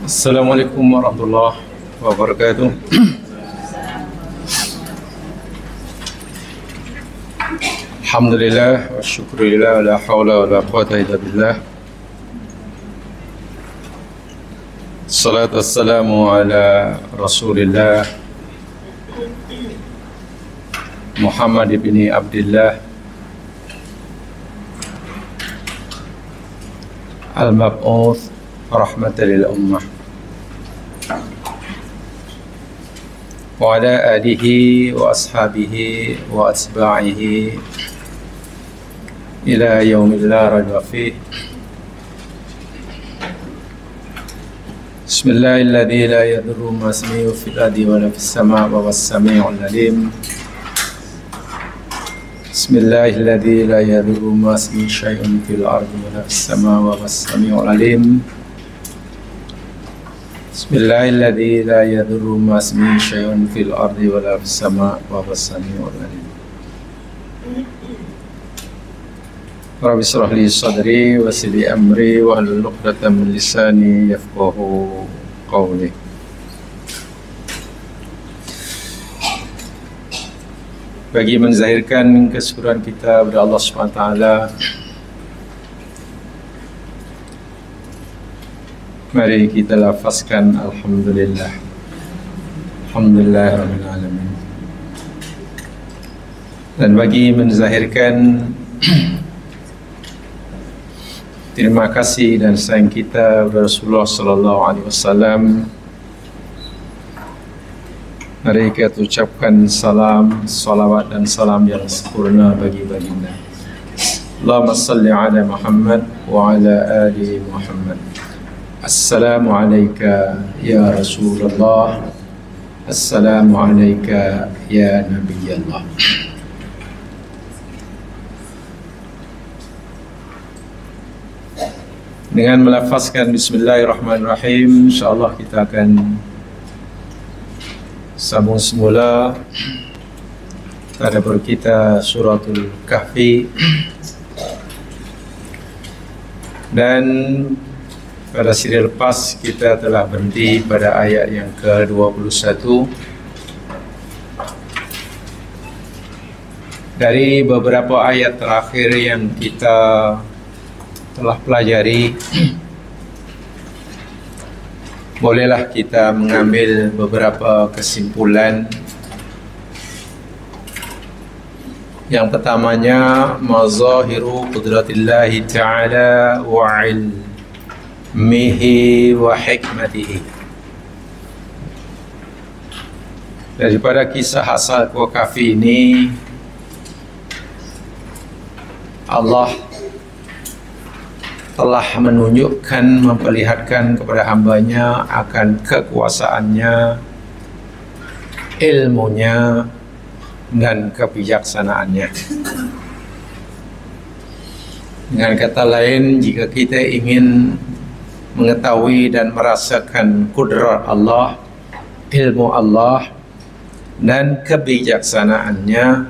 Assalamualaikum warahmatullahi wabarakatuh. Alhamdulillah wa syukurillah, la hawla wa la quwata illa billah. Salatu wassalamu ala Rasulillah Muhammad ibn Abdullah al-mab'uth rahmatan lil ummah wa ala alihi wa ashabihi wa atba'ihi ila yaumil la raiba fih. Bismillahilladzi la yadurru ma ismihi fil ardi wa la fis samaa'i wa huwas samii'ul 'aliim. Bismillahilladzi la yadurru ma ismihi syai'un fil ardi wa la fis samaa'i wa huwas samii'ul 'aliim. Bismillahilladzi la yadurru ma ismihi syai'un fil ardi wa la fis samaa'i wa huwas samii'ul 'aliim. Rabbi shrah li sadri wa yassir li amri wa hlul 'uqdatam min lisani yafqahu qawli. Bagi menzahirkan kesyukuran kita kepada Allah Subhanahu wa taala, mari kita lafazkan alhamdulillah. Alhamdulillah rabbil alamin. Dan bagi menzahirkan terima kasih dan sayang kita kepada Rasulullah sallallahu alaihi wasallam, mari kita ucapkan salam, salawat dan salam yang sempurna bagi baginda. Allahumma salli ala Muhammad wa ala ali Muhammad. Assalamu alayka ya Rasulullah. Assalamu alayka ya Nabiyallah. Dengan melafazkan bismillahirrahmanirrahim, insyaAllah kita akan sambung semula pada kita suratul Kahfi. Dan pada siri lepas kita telah berhenti pada ayat yang ke-21. Dari beberapa ayat terakhir yang kita telah pelajari, bolehlah kita mengambil beberapa kesimpulan. Yang pertamanya, mazahiru qudratillahi ta'ala wa ilmihi wa hikmatihi. Daripada kisah asal Gua Kahfi ini, Allah telah menunjukkan, memperlihatkan kepada hambanya akan kekuasaannya, ilmunya, dan kebijaksanaannya. Dengan kata lain, jika kita ingin mengetahui dan merasakan kudrat Allah, ilmu Allah, dan kebijaksanaannya,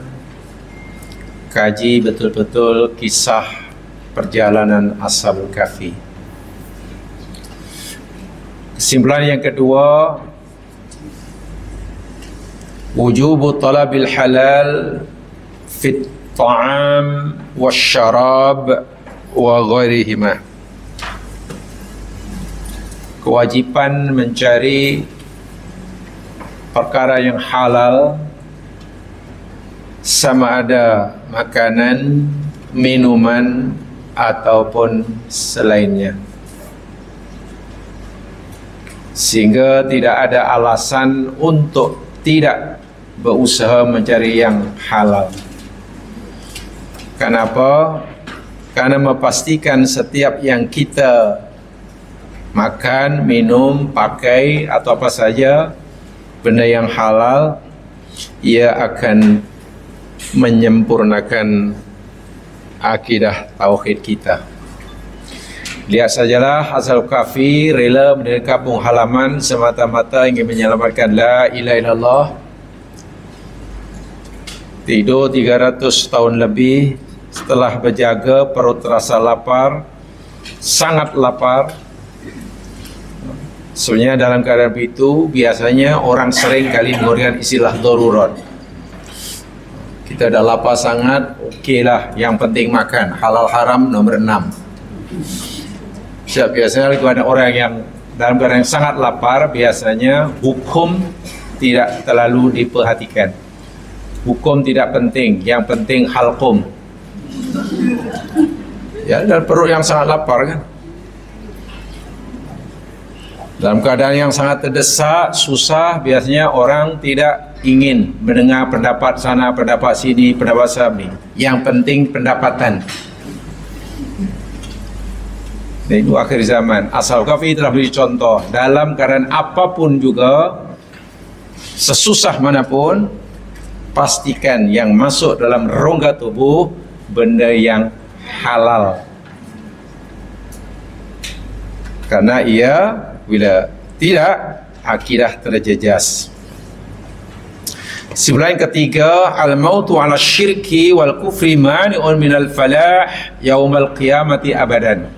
kaji betul-betul kisah perjalanan Ashabul Kahfi. Kesimpulan yang kedua, wujubu talabil halal fit ta'am wasyarab wa ghairihima. Kewajiban mencari perkara yang halal, sama ada makanan, minuman, ataupun selainnya, sehingga tidak ada alasan untuk tidak berusaha mencari yang halal. Kenapa? Karena memastikan setiap yang kita makan, minum, pakai atau apa saja benda yang halal, ia akan menyempurnakan akidah tauhid kita. Lihat sajalah Ashabul Kahfi rela meninggalkan kampung halaman semata-mata ingin menyelamatkan la ilaha illallah. Tidur 300 tahun lebih, setelah berjaga perut terasa lapar, sangat lapar, Sebenarnya dalam keadaan itu biasanya orang sering kali menggunakan istilah darurat. Kita dah lapar sangat, okeylah, yang penting makan. Halal haram nomor 6. Biasanya kepada orang yang dalam keadaan yang sangat lapar, biasanya hukum tidak terlalu diperhatikan. Hukum tidak penting, yang penting halqum. Ya, dalam perut yang sangat lapar kan. Dalam keadaan yang sangat terdesak, susah, biasanya orang tidak ingin mendengar pendapat sana, pendapat sini, pendapat sini. Yang penting pendapatan. Ini akhir zaman. As-Shalkafi telah beri contoh. Dalam keadaan apapun juga, sesusah manapun, pastikan yang masuk dalam rongga tubuh benda yang halal. Karena ia bila tidak, akidah terjejas. Sebelah yang ketiga, al-mautu ala syirki wal kufri mani'un minal falah yaumal qiyamati abadan.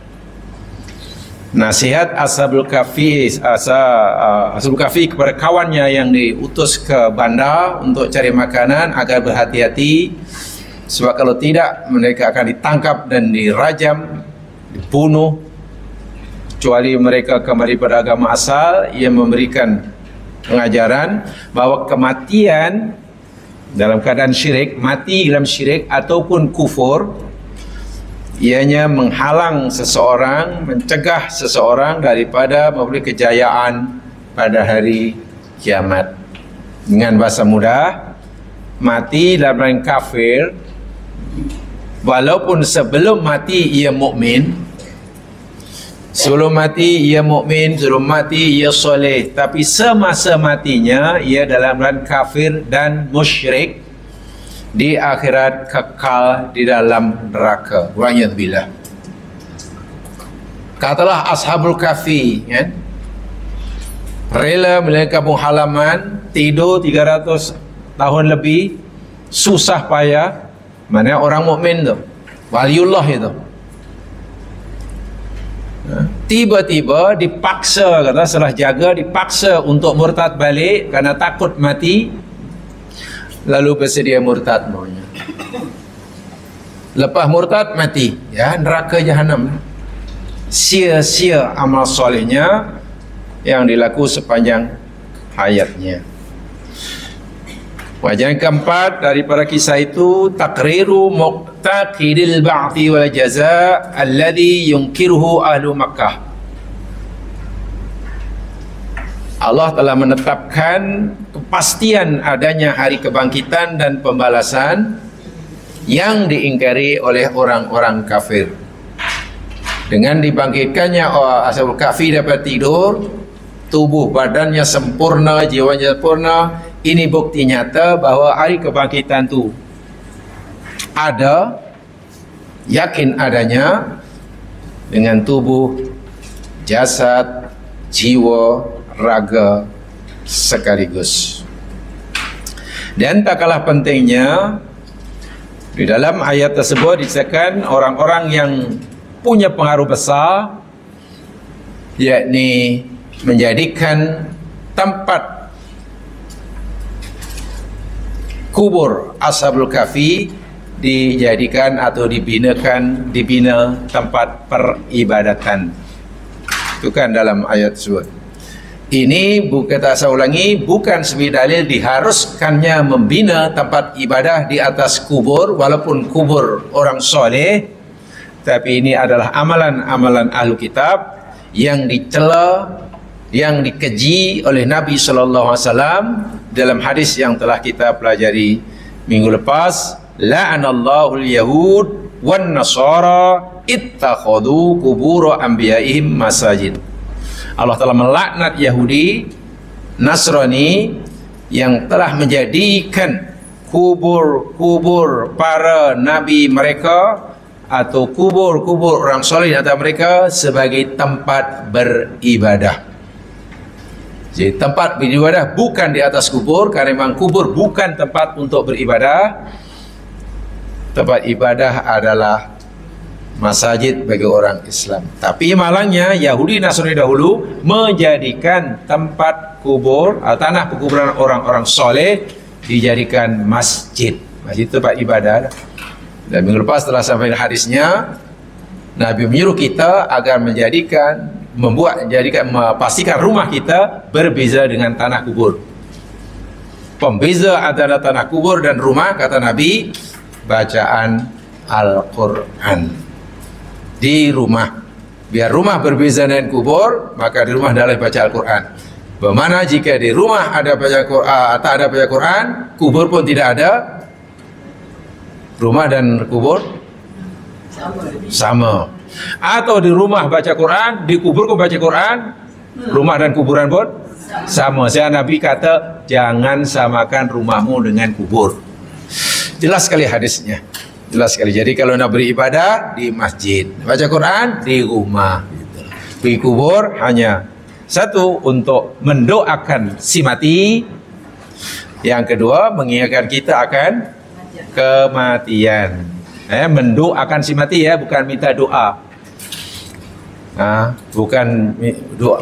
Nasihat Ashabul Kahfi, Ashabul Kahfi kepada kawannya yang diutus ke bandar untuk cari makanan agar berhati-hati, sebab kalau tidak mereka akan ditangkap dan dirajam, dibunuh. Kecuali mereka kembali pada agama asal. Ia memberikan pengajaran bahawa kematian dalam keadaan syirik, mati dalam syirik ataupun kufur, ianya menghalang seseorang, mencegah seseorang daripada memperoleh kejayaan pada hari kiamat. Dengan bahasa mudah, mati dalam keadaan kafir, walaupun sebelum mati ia mukmin, sebelum mati ia mukmin, sebelum mati ia soleh, tapi semasa matinya ia dalam keadaan kafir dan musyrik, di akhirat kekal di dalam neraka. Wa'iyadzubillah. Katalah Ashabul Kahfi, kan? Rela meninggalkan kampung halaman, tidur 300 tahun lebih, susah payah. Mana orang mukmin tu, waliullah itu. Tiba-tiba dipaksa, kata salah jaga, dipaksa untuk murtad balik kerana takut mati, lalu bersedia murtad maunya. Lepas murtad mati, ya, neraka jahanam. Sia-sia amal solehnya yang dilaku sepanjang hayatnya. Wajan keempat daripada kisah itu, takriru muqtaqidil ba'thi wal jaza' alladhi yunkiruhu ahlu Makkah. Allah telah menetapkan kepastian adanya hari kebangkitan dan pembalasan yang diingkari oleh orang-orang kafir. Dengan dibangkitkannya Ashabul Kahfi dapat tidur, tubuh badannya sempurna, jiwanya sempurna. Ini bukti nyata bahawa hari kebangkitan itu ada, yakin adanya, dengan tubuh, jasad, jiwa, raga sekaligus. Dan tak kalah pentingnya, di dalam ayat tersebut disebutkan orang-orang yang punya pengaruh besar, yakni menjadikan tempat kubur Ashabul Kahfi dijadikan atau dibina tempat peribadatan. Itu kan dalam ayat tersebut. Ini kata saya ulangi, bukan sebagai dalil diharuskannya membina tempat ibadah di atas kubur walaupun kubur orang soleh, tapi ini adalah amalan-amalan ahlu kitab yang dicela, yang dikeji oleh Nabi SAW dalam hadis yang telah kita pelajari minggu lepas. La'anallahu al-yahud wan nasara ittakhadhu qubur anbiya'ihim masajid. Allah telah melaknat Yahudi, Nasrani yang telah menjadikan kubur-kubur para nabi mereka atau kubur-kubur orang soleh antara mereka sebagai tempat beribadah. Jadi tempat beribadah bukan di atas kubur, karena memang kubur bukan tempat untuk beribadah. Tempat ibadah adalah masjid bagi orang Islam. Tapi malangnya Yahudi Nasrani dahulu menjadikan tempat kubur atau tanah penguburan orang-orang soleh dijadikan masjid. Masjid itu tempat ibadah. Dan minggu lepas setelah sampai hadisnya, Nabi menyuruh kita agar memastikan rumah kita berbeza dengan tanah kubur. Pembeza antara tanah kubur dan rumah, kata Nabi, bacaan Al-Quran di rumah. Biar rumah berbeza dengan kubur, maka di rumah adalah baca Al-Quran. Bagaimana jika di rumah ada baca Quran, tak ada baca Quran, kubur pun tidak ada, rumah dan kubur sama. Atau di rumah baca Quran, di kubur pun baca Quran, rumah dan kuburan pun sama. Saya Nabi kata, jangan samakan rumahmu dengan kubur. Jelas sekali hadisnya. Jelas sekali. Jadi kalau nak beribadah di masjid, baca Quran di rumah. Pergi kubur hanya satu, untuk mendoakan si mati. Yang kedua, mengingatkan kita akan kematian. Mendoakan si mati, ya, bukan minta doa. Bukan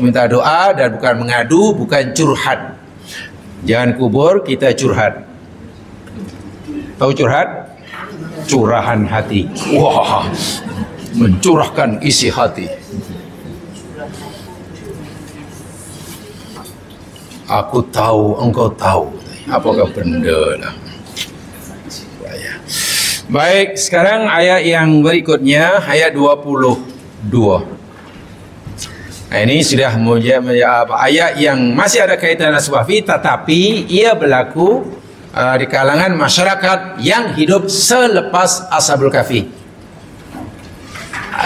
minta doa dan bukan mengadu, bukan curhat. Jangan kubur kita curhat. Tahu curhat? Curahan hati. Wah, mencurahkan isi hati. Aku tahu, engkau tahu. Apakah benda lah. Baik, sekarang ayat yang berikutnya, ayat 22. Ini sudah ayat yang masih ada kaitan dengan suafi, tetapi ia berlaku di kalangan masyarakat yang hidup selepas Ashabul Kahfi.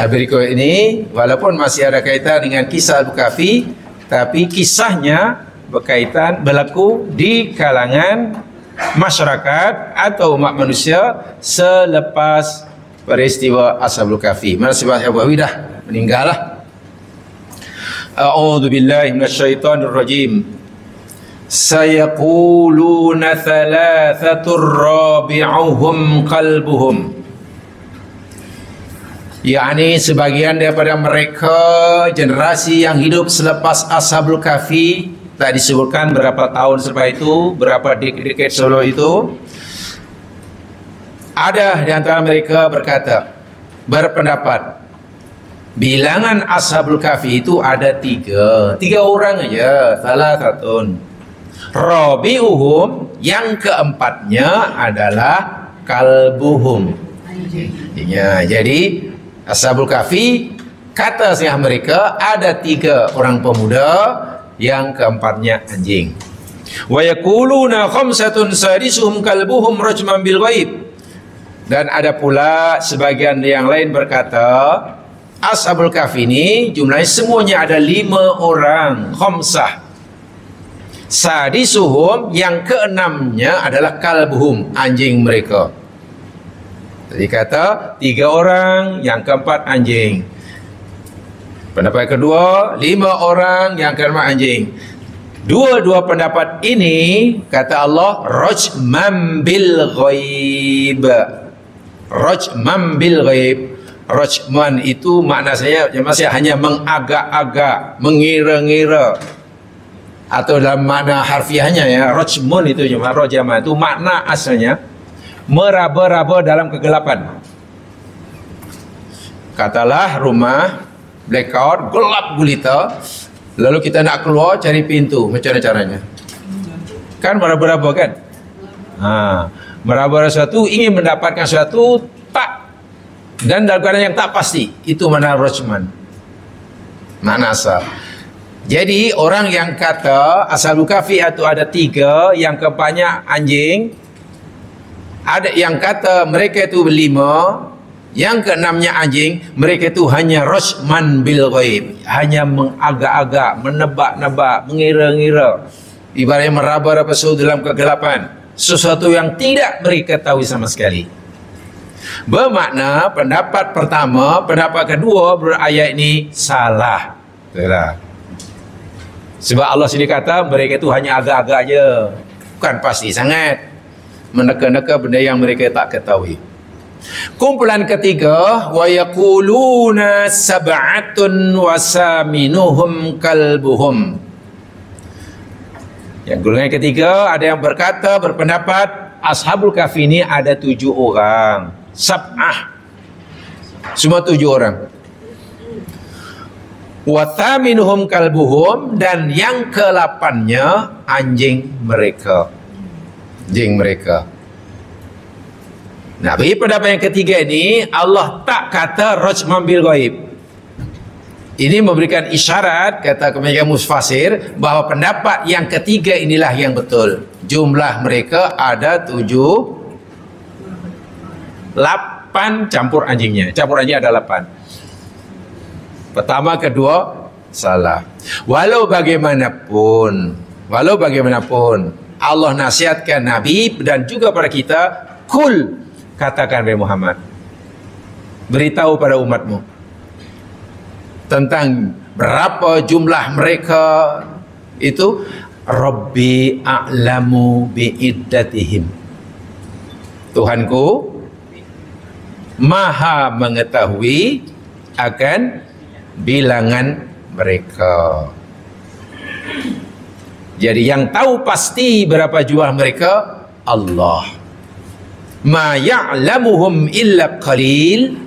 Berikut ini walaupun masih ada kaitan dengan kisah Ashabul Kahfi, tapi kisahnya berlaku di kalangan masyarakat atau umat manusia selepas peristiwa Ashabul Kahfi. Mana sebab Abu Awi dah meninggal lah. A'udzu billahi minasyaitonir rajim. Sayaquluna thalathatur rabi'uhum qalbuhum. yakni sebagian daripada mereka generasi yang hidup selepas Ashabul Kahfi, tak disebutkan berapa tahun selepas itu, berapa dekade sebelum itu, ada di antara mereka berpendapat bilangan Ashabul Kahfi itu ada tiga orang aja, salah satu. Rabi'uhum, yang keempatnya adalah kalbuhum. Ya, jadi Ashabul Kahfi, kata setengah mereka ada 3 orang pemuda, yang keempatnya anjing. Wa yaquluna khamsatun sadisuhum kalbuhum rajman bil ghaib. Dan ada pula sebagian yang lain berkata Ashabul Kahfi ini jumlahnya semuanya ada 5 orang, khamsah. Sadisuhum, yang keenamnya adalah kalbuhum, anjing mereka. Jadi kata 3 orang, yang keempat anjing. Pendapat kedua 5 orang, yang keempat anjing. Dua pendapat ini kata Allah rajman bil ghaib. Rajman bil ghaib. Rajman itu makna saya masih hanya mengagak-agak, mengira-ngira, atau dalam makna harfiahnya ya, rajmun itu cuma rajama itu makna asalnya meraba-raba dalam kegelapan. Katalah rumah blackout, gelap gulita, lalu kita nak keluar cari pintu, macam mana caranya? Kan meraba-raba kan? Meraba-raba sesuatu, ingin mendapatkan sesuatu, tak, dan dalam keadaan yang tak pasti, itu makna rajman, makna asal. Jadi orang yang kata Ashabul Kahfi itu ada 3, yang keempatnya anjing, ada yang kata mereka itu 5, yang keenamnya anjing, mereka itu hanya rajman bil ghaib, hanya mengagak-agak, menebak-nebak, mengira-ngira, ibaratnya meraba-raba sesuatu dalam kegelapan, sesuatu yang tidak mereka tahu sama sekali. Bermakna pendapat pertama, pendapat kedua berayat ini salah. Sebab Allah sendiri kata mereka itu hanya agak-agak aja, bukan pasti sangat, meneka-neka benda yang mereka tak ketahui. Kumpulan ketiga, wa yaquluna sab'atun wasaminuhum kalbuhum. Yang golongan ketiga, ada yang berpendapat Ashabul Kahfi ini ada 7 orang. Sab'ah, semua 7 orang. Wa thaminuhum kalbuhum, dan yang ke-8-nya anjing mereka. Anjing mereka. Nah, bagi pendapat yang ketiga ini, Allah tak kata rajman bil ghaib. Ini memberikan isyarat, kata kebanyakan mufasir, bahawa pendapat yang ketiga inilah yang betul. Jumlah mereka ada 8 campur anjingnya. Campur anjing ada 8. Pertama, kedua, salah. Walau bagaimanapun, Allah nasihatkan Nabi dan juga pada kita, kul, katakan wahai Muhammad, beritahu pada umatmu tentang berapa jumlah mereka itu. Rabbi a'lamu bi'iddatihim, Tuhanku maha mengetahui akan bilangan mereka. Jadi yang tahu pasti berapa jumlah mereka Allah. Ma ya'lamuhum illa qalil,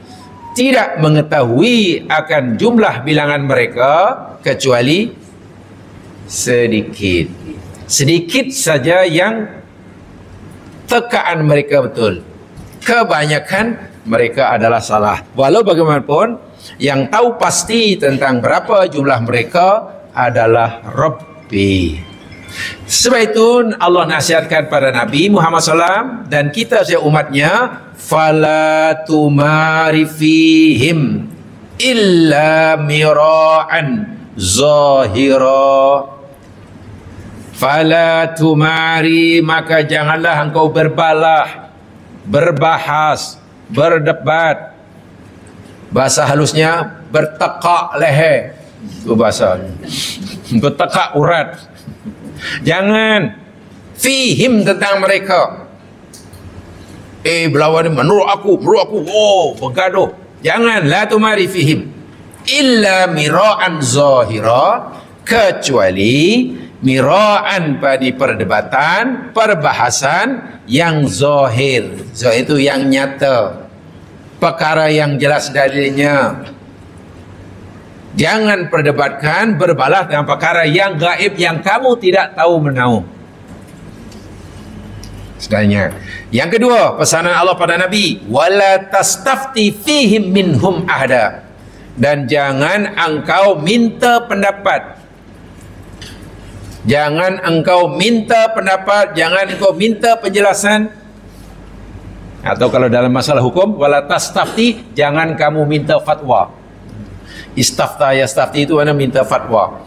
tidak mengetahui akan jumlah bilangan mereka kecuali sedikit. Sedikit saja yang tekaan mereka betul. Kebanyakan mereka adalah salah. Walau bagaimanapun, yang tahu pasti tentang berapa jumlah mereka adalah Rabbi. Sebab itu Allah nasihatkan pada Nabi Muhammad SAW dan kita sebagai umatnya, fala tumari fihim illa mira'an zahira. Fala tumari, maka janganlah engkau berbalah, berbahas, berdebat. Bahasa halusnya bertekak leher, itu bahasa, bertekak urat. Jangan fihim, tentang mereka. Berlawan menurut aku, oh bergaduh. Jangan, la tumari fihim illa mira'an zahira, kecuali mira'an pada perdebatan, perbahasan yang zahir. Zahir itu yang nyata, perkara yang jelas dalilnya. Jangan perdebatkan, berbalah dengan perkara yang gaib, yang kamu tidak tahu menahu. Sebenarnya. Yang kedua, pesanan Allah pada Nabi, wala tastafti fihim minhum ahda, dan jangan engkau minta pendapat. Jangan engkau minta pendapat, jangan engkau minta penjelasan. Atau kalau dalam masalah hukum, wala tastafti, jangan kamu minta fatwa. Istafta yastafti itu mana minta fatwa.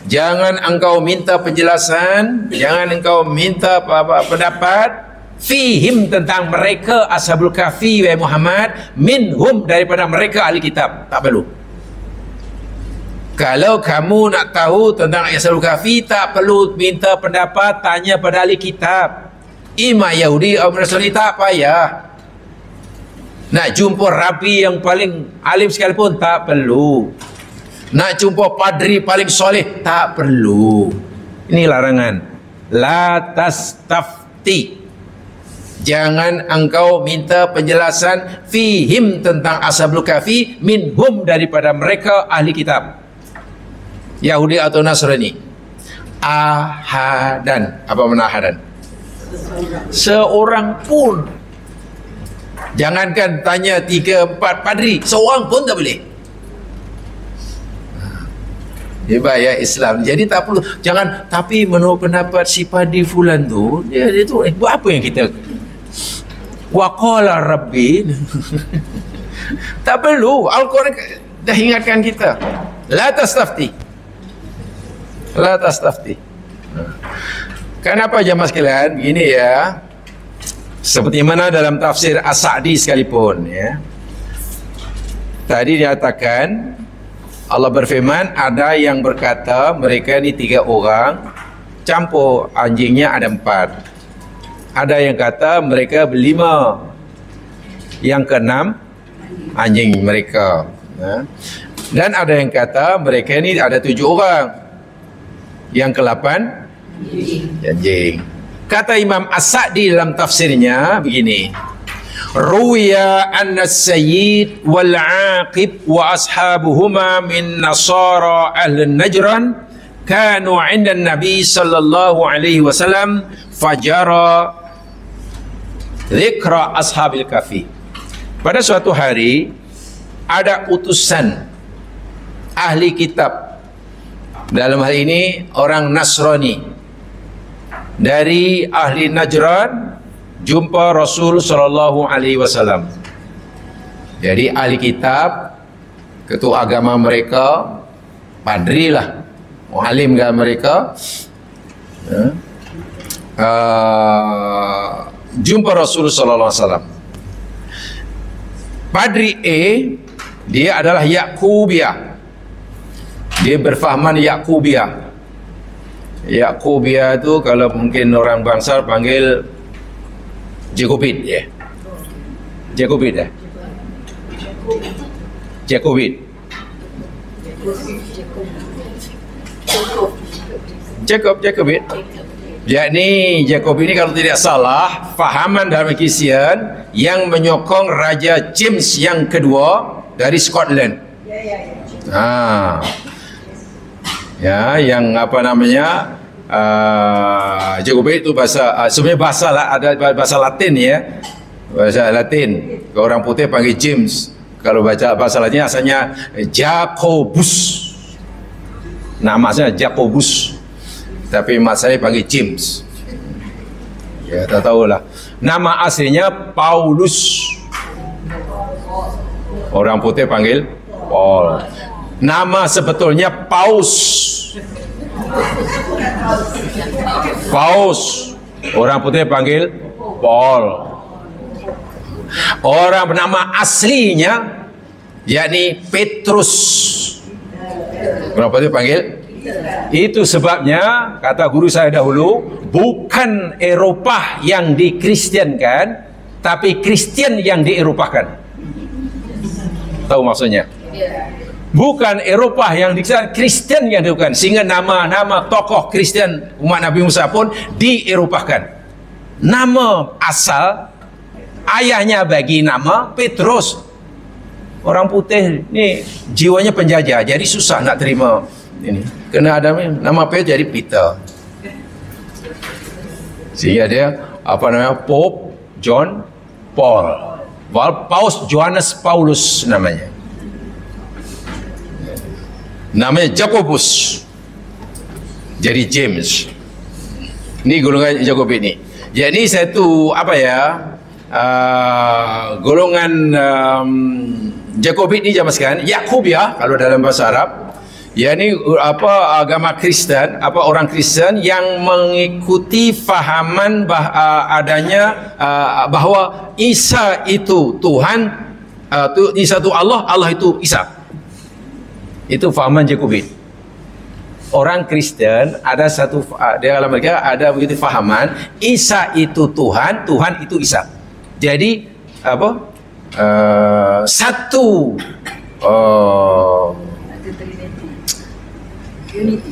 Jangan engkau minta penjelasan, jangan engkau minta pendapat fihim, tentang mereka Ashabul Kahfi wahai Muhammad, minhum, daripada mereka ahli kitab. Tak perlu. Kalau kamu nak tahu tentang Ashabul Kahfi, tak perlu minta pendapat, tanya pada ahli kitab. Imam Yahudi atau Nasrani, tak payah. Nak jumpa rabi yang paling alim sekalipun, tak perlu. Nak jumpa padri paling soleh, tak perlu. Ini larangan. La tastafti, jangan engkau minta penjelasan fihim, tentang Ashabul Kahfi, minhum, daripada mereka ahli kitab, Yahudi atau Nasrani. Ahadan. Apa makna ahadan? Seorang pun. Jangankan tanya 3-4 padri, seorang pun tak boleh. Hebat ya Islam. Jadi tak perlu. Jangan, tapi menurut pendapat si padri fulan tu, dia tu buat apa yang kita waqala rabbi. Tak perlu. Al-Quran dah ingatkan kita, la tastafti, la tastafti. Kenapa jemaah sekalian? Ini ya, seperti mana dalam tafsir As-Sa'di sekalipun ya. Tadi dinyatakan Allah berfirman, ada yang berkata mereka ni 3 orang, campur anjingnya ada 4. Ada yang kata mereka 5, Yang keenam, anjing mereka. Dan ada yang kata mereka ini ada 7 orang. Yang ke-8, anjing. Kata Imam As-Sa'di dalam tafsirnya begini, ruwiya anna as-sayyid wal 'aqib wa ashabuhuma min nasara ahli Najran kanu 'inda an-nabi sallallahu alaihi wasallam fajara dzikra ashabil kahfi. Pada suatu hari ada utusan ahli kitab, dalam hal ini orang Nasrani dari ahli Najran, jumpa Rasul sallallahu alaihi wasallam. Jadi ahli kitab, ketua agama mereka, padri lah, mualim kan mereka, jumpa Rasul sallallahu alaihi wasallam. Padri A, dia adalah Yakubiyah. Dia berfahaman Yakubiyah. Yakubiyah itu kalau mungkin orang bangsa panggil Jacobit, ya. Jacobit, ya. Jacobit. Jacobit. Yakni Jacobit ini kalau tidak salah fahaman dalam Kristen yang menyokong Raja James yang kedua dari Scotland. Ya, yang apa namanya, Jacobit itu bahasa, sebenarnya bahasa ada bahasa Latin, ya, bahasa Latin. Kalau orang putih panggil James, kalau baca bahasa Latin asalnya Jacobus, namanya Jacobus, tapi mak saya panggil James. Ya, tak tahulah. Nama aslinya Paulus, orang putih panggil Paul. Nama sebetulnya Paus. Paus, orang putih panggil Paul. Orang bernama aslinya yakni Petrus, orang putih panggil. Itu sebabnya kata guru saya dahulu, bukan Eropah yang dikristiankan, tapi Kristen yang dieropahkan. Tahu maksudnya? Bukan Eropah yang dikristian, Kristen yang dieropahkan. Sehingga nama-nama tokoh Kristen umat Nabi Musa pun dieropahkan. Nama asal ayahnya bagi nama Petrus. Orang putih ni jiwanya penjajah, jadi susah nak terima ini. Kena ada nama Petrus jadi Peter. Sehingga dia apa namanya, Pope John Paul. Paus Johannes Paulus namanya. Namanya Jacobus, jadi James. Ini golongan Jacobit ini. Jadi satu apa ya, golongan Jacobit ini zaman sekarang Yakubiyah kalau dalam bahasa Arab. Ya, ini apa, agama Kristen, apa orang Kristen yang mengikuti fahaman adanya bahwa Isa itu Tuhan, Isa itu Allah, Allah itu Isa. Itu fahaman Jacobit. Orang Kristen ada satu, di dalam mereka ada begitu fahaman, Isa itu Tuhan, Tuhan itu Isa. Jadi apa?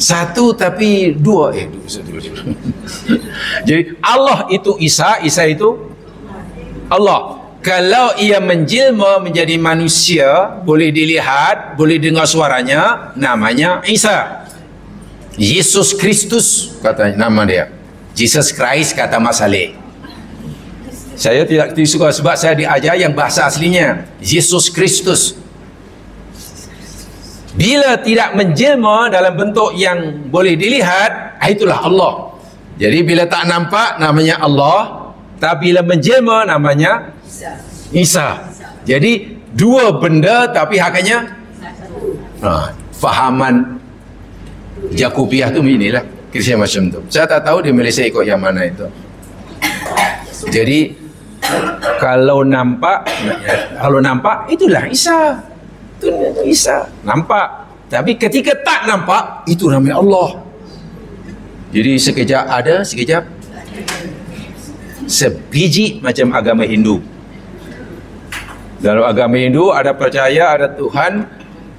Satu tapi dua. Jadi Allah itu Isa, Isa itu Allah. Kalau ia menjelma menjadi manusia, boleh dilihat, boleh dengar suaranya, namanya Isa. Yesus Kristus kata nama dia. Jesus Christ kata Mas Saleh. Saya tidak suka sebab saya diajar yang bahasa aslinya Yesus Kristus. Bila tidak menjelma dalam bentuk yang boleh dilihat, itulah Allah. Jadi bila tak nampak namanya Allah, tapi bila menjelma namanya Isa. Jadi dua benda tapi hakikatnya fahaman Jakubiyah tu inilah, Kristian macam tu. Saya tak tahu di Malaysia ikut yang mana itu. Jadi kalau nampak itulah Isa. Itu Isa. Nampak. Tapi ketika tak nampak, itu namanya Allah. Jadi sekejap ada, sekejap sebiji macam agama Hindu. Dalam agama Hindu ada percaya ada Tuhan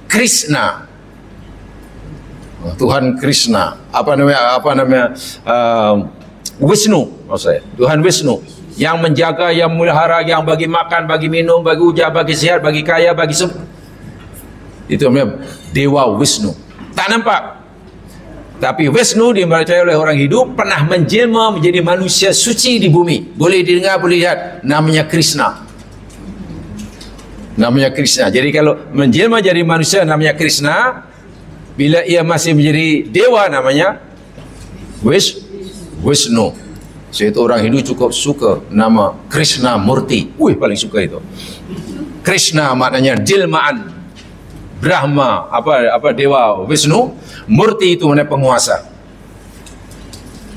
Krishna. Tuhan Krishna. Apa namanya? Wisnu, maksud saya. Tuhan Wisnu yang menjaga, yang melihara, yang bagi makan, bagi minum, bagi ujar, bagi sihat, bagi kaya, bagi semua. Itu namanya Dewa Wisnu. Tak nampak. Tapi Wisnu dipercaya oleh orang Hindu pernah menjelma menjadi manusia suci di bumi. Boleh didengar, boleh lihat. Namanya Krishna. Namanya Krishna. Jadi kalau menjelma jadi manusia namanya Krishna, bila ia masih menjadi dewa namanya Wisnu. So itu orang Hindu cukup suka nama Krishna Murti. Paling suka itu. Krishna maknanya jelmaan Brahma, apa dewa Wisnu. Murti itu maknanya penguasa.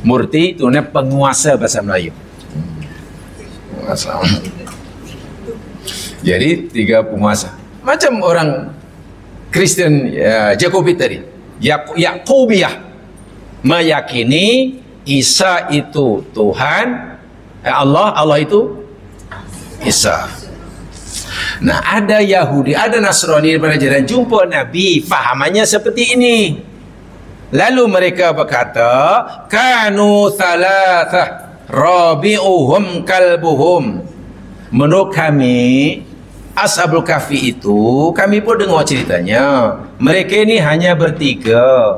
Murti itu maknanya penguasa bahasa Melayu. Penguasa. Jadi 3 penguasa. Macam orang Kristen Jacobi tadi, Yakobiyah meyakini Isa itu Tuhan, Allah itu Isa. Nah, ada Yahudi, ada Nasrani pada zaman jumpa Nabi, fahamannya seperti ini. Lalu mereka berkata, kanu thalathah rabi'uhum kalbuhum. Menurut kami, Ashabul Kahfi itu, kami pun dengar ceritanya, mereka ini hanya bertiga.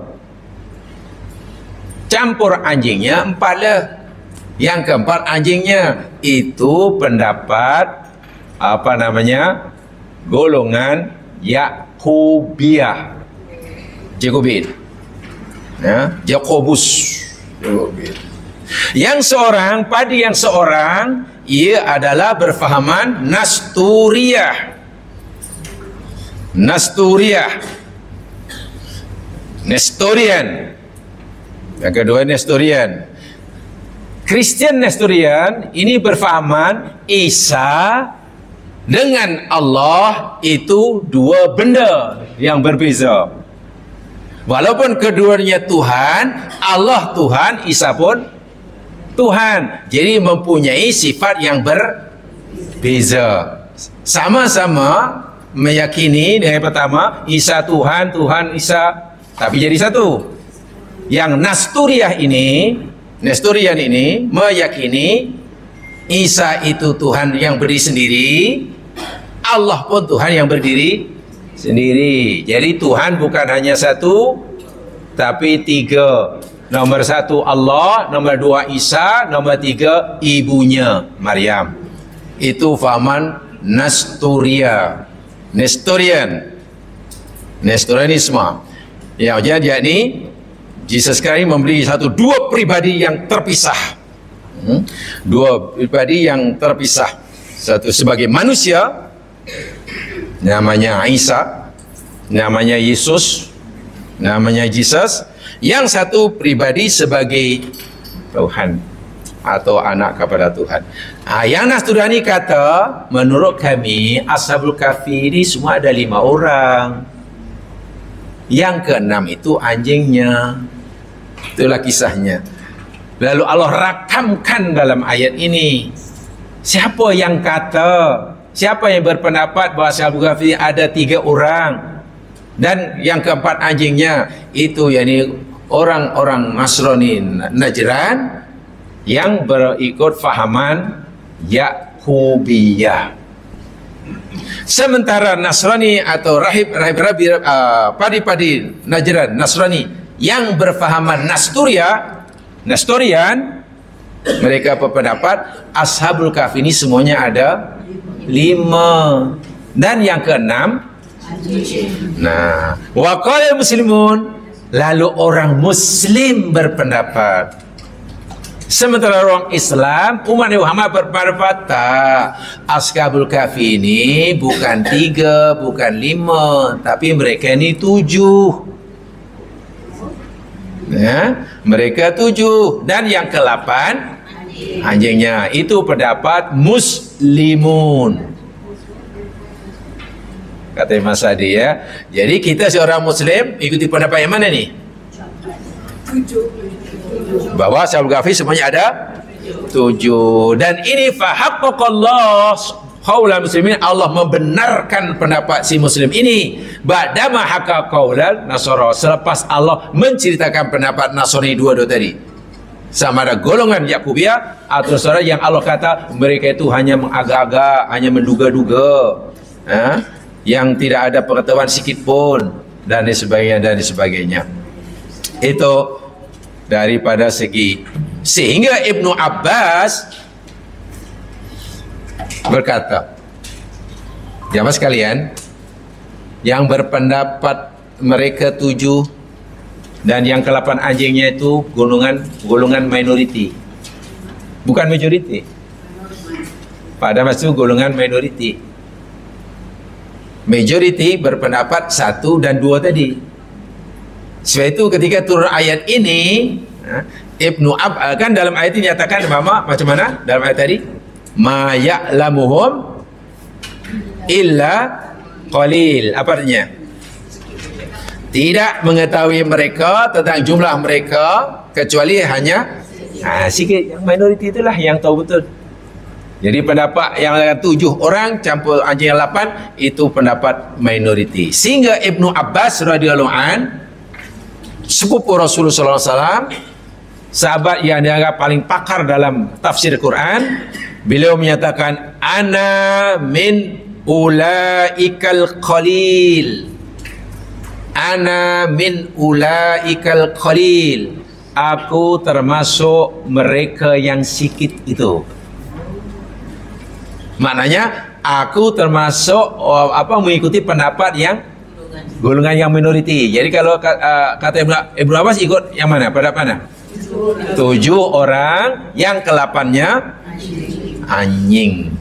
Campur anjingnya 4 lah. Yang keempat anjingnya. Itu pendapat golongan Yakobiyah. Jakobin. Jakobus. Yang seorang, padi yang seorang, ia adalah berfahaman Nasturiyah. Nestorian. Yang kedua Nestorian. Kristen Nestorian ini berfahaman Isa dengan Allah itu 2 benda yang berbeza. Walaupun keduanya Tuhan, Allah Tuhan, Isa pun Tuhan. Jadi mempunyai sifat yang berbeza. Sama-sama meyakini yang pertama Isa Tuhan, Tuhan Isa, tapi jadi satu. Yang Nestorian ini meyakini Isa itu Tuhan yang berdiri sendiri, Allah pun Tuhan yang berdiri sendiri. Jadi Tuhan bukan hanya satu, tapi 3. Nomor 1 Allah, nomor 2 Isa, nomor 3 ibunya Maryam. Itu fahaman Nestorianisme. Yang jadi Yesus sekali memberi 2 pribadi yang terpisah. 2 pribadi yang terpisah. Satu sebagai manusia, namanya Isa, namanya Yesus, namanya Jesus. Yang satu pribadi sebagai Tuhan atau anak kepada Tuhan. Yang Nasrani kata, menurut kami Ashabul Kahfi ini semua ada 5 orang. Yang ke-6 itu anjingnya. Itulah kisahnya. Lalu Allah rakamkan dalam ayat ini. Siapa yang berpendapat bahawa Ashabul Kahfi ada 3 orang dan yang keempat anjingnya, itu yakni orang-orang Nasrani Najran yang berikut fahaman Yakobiyah. Sementara Nasrani atau padi-padi Najran Nasrani yang berfahaman Nestorian, mereka berpendapat Ashabul Kahfi ini semuanya ada 5. Dan yang ke-6, nah, waqala muslimun, lalu orang Muslim berpendapat. Sementara orang Islam, umat Muhammad berpendapat Ashabul Kahfi ini bukan 3, bukan 5, tapi mereka ini 7. Mereka 7. Dan yang ke-8 anjingnya. Itu pendapat Muslimun, kata Imam Sa'di ya. Jadi kita seorang Muslim ikuti pendapat yang mana ni? Bahwa Ashabul Kahfi semuanya ada 7. Dan ini fahaqqaqallah qaulal muslimin, Allah membenarkan pendapat si muslim ini. Ba'dama haka qaulal nasara, selepas Allah menceritakan pendapat Nasrani dua tadi. Sama ada golongan Yakubiyah atau saudara yang Allah kata mereka itu hanya mengagak-agak, hanya menduga-duga, yang tidak ada pengetahuan sikit pun, dan sebagainya. Itu daripada segi. Sehingga Ibnu Abbas berkata, jamaah sekalian, yang berpendapat mereka 7 dan yang ke-8 anjingnya itu golongan minoriti, bukan majoriti. Pada masa itu golongan minoriti. Majoriti berpendapat 1 dan 2 tadi. Sebab itu ketika turun ayat ini, Ibnu Abbas kan dalam ayat ini nyatakan macam mana dalam ayat tadi? Ma ya'lamuhum illa qalil. Apa artinya? Tidak mengetahui mereka tentang jumlah mereka kecuali hanya sikit. Yang minoriti itulah yang tahu betul. Jadi pendapat yang 7 orang campur anjing yang 8 itu pendapat minoriti. Sehingga Ibnu Abbas radhiyallahu an, sepupu Rasulullah sallallahu alaihi wasallam, sahabat yang dianggap paling pakar dalam tafsir Quran, beliau menyatakan ana min ulaikal qalil. Ana min ulaikal qalil. Aku termasuk mereka yang sikit itu. Maknanya aku termasuk mengikuti pendapat yang golongan yang minoriti. Jadi kalau kata Ibnu Abbas ikut yang mana? Pendapat mana? 7 orang, yang ke-8-nya anjing.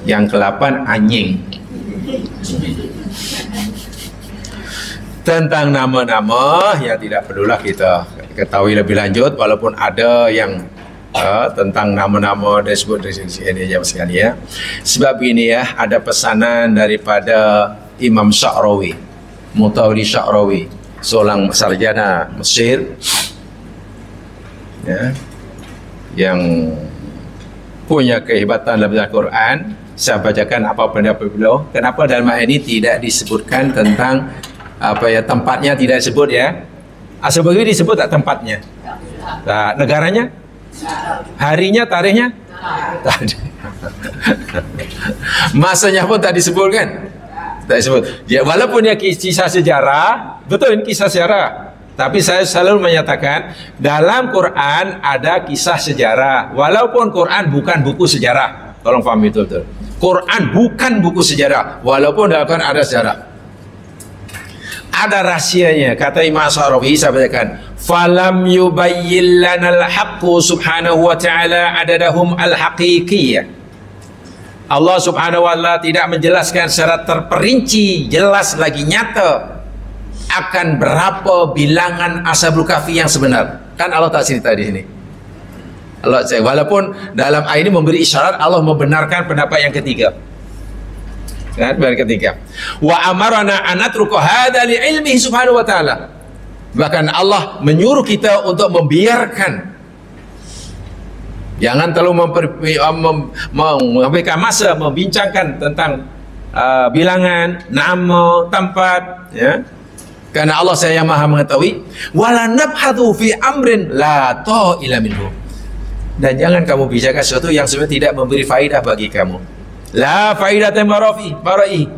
Yang ke-8 anjing. Tentang nama-nama ya tidak perlulah kita ketahui lebih lanjut, walaupun ada yang tentang nama-nama disebut di sini jam sekali ya. Sebab ini ya, ada pesanan daripada Imam Sya'rawi, Mutawalli Sya'rawi, seorang sarjana Mesir ya, yang punya kehebatan dalam Al-Quran. Saya bacakan apa pendapat beliau. Kenapa dalam ayat ini tidak disebutkan tentang tempatnya, tidak disebut ya. Asal begini disebut tak tempatnya? Nah, negaranya? Harinya, tarikhnya? Tak ada. Masanya pun tak disebutkan. Tak disebut. Ya, walaupun ya kisah sejarah, betul ini kisah sejarah. Tapi saya selalu menyatakan dalam Quran ada kisah sejarah. Walaupun Quran bukan buku sejarah. Tolong faham itu betul. Quran bukan buku sejarah. Walaupun dalam Quran ada sejarah. Ada rahsianya. Kata Imam Sya'rawi, saya bacakan, falam yubayyin lanal haqqu subhanahu wa ta'ala adadahum al-haqiqiyah. Allah subhanahu wa ta'ala tidak menjelaskan secara terperinci, jelas lagi nyata akan berapa bilangan Ashabul Kahfi yang sebenar. Kan Allah tak cerita di sini. Allah, walaupun dalam ayat ini memberi isyarat Allah membenarkan pendapat yang ketiga. Wa amarana an natruka hadza li ilmihi subhanahu wa ta'ala. Bahkan Allah menyuruh kita untuk membiarkan, jangan terlalu memberikan masa membincangkan tentang bilangan, nama, tempat ya. Karena Allah saya yang maha mengetahui. Wala nabhatu fi amrin la ta'ila minhu. Dan jangan kamu bicarakan sesuatu yang sebenarnya tidak memberi faedah bagi kamu. La faidatan barai,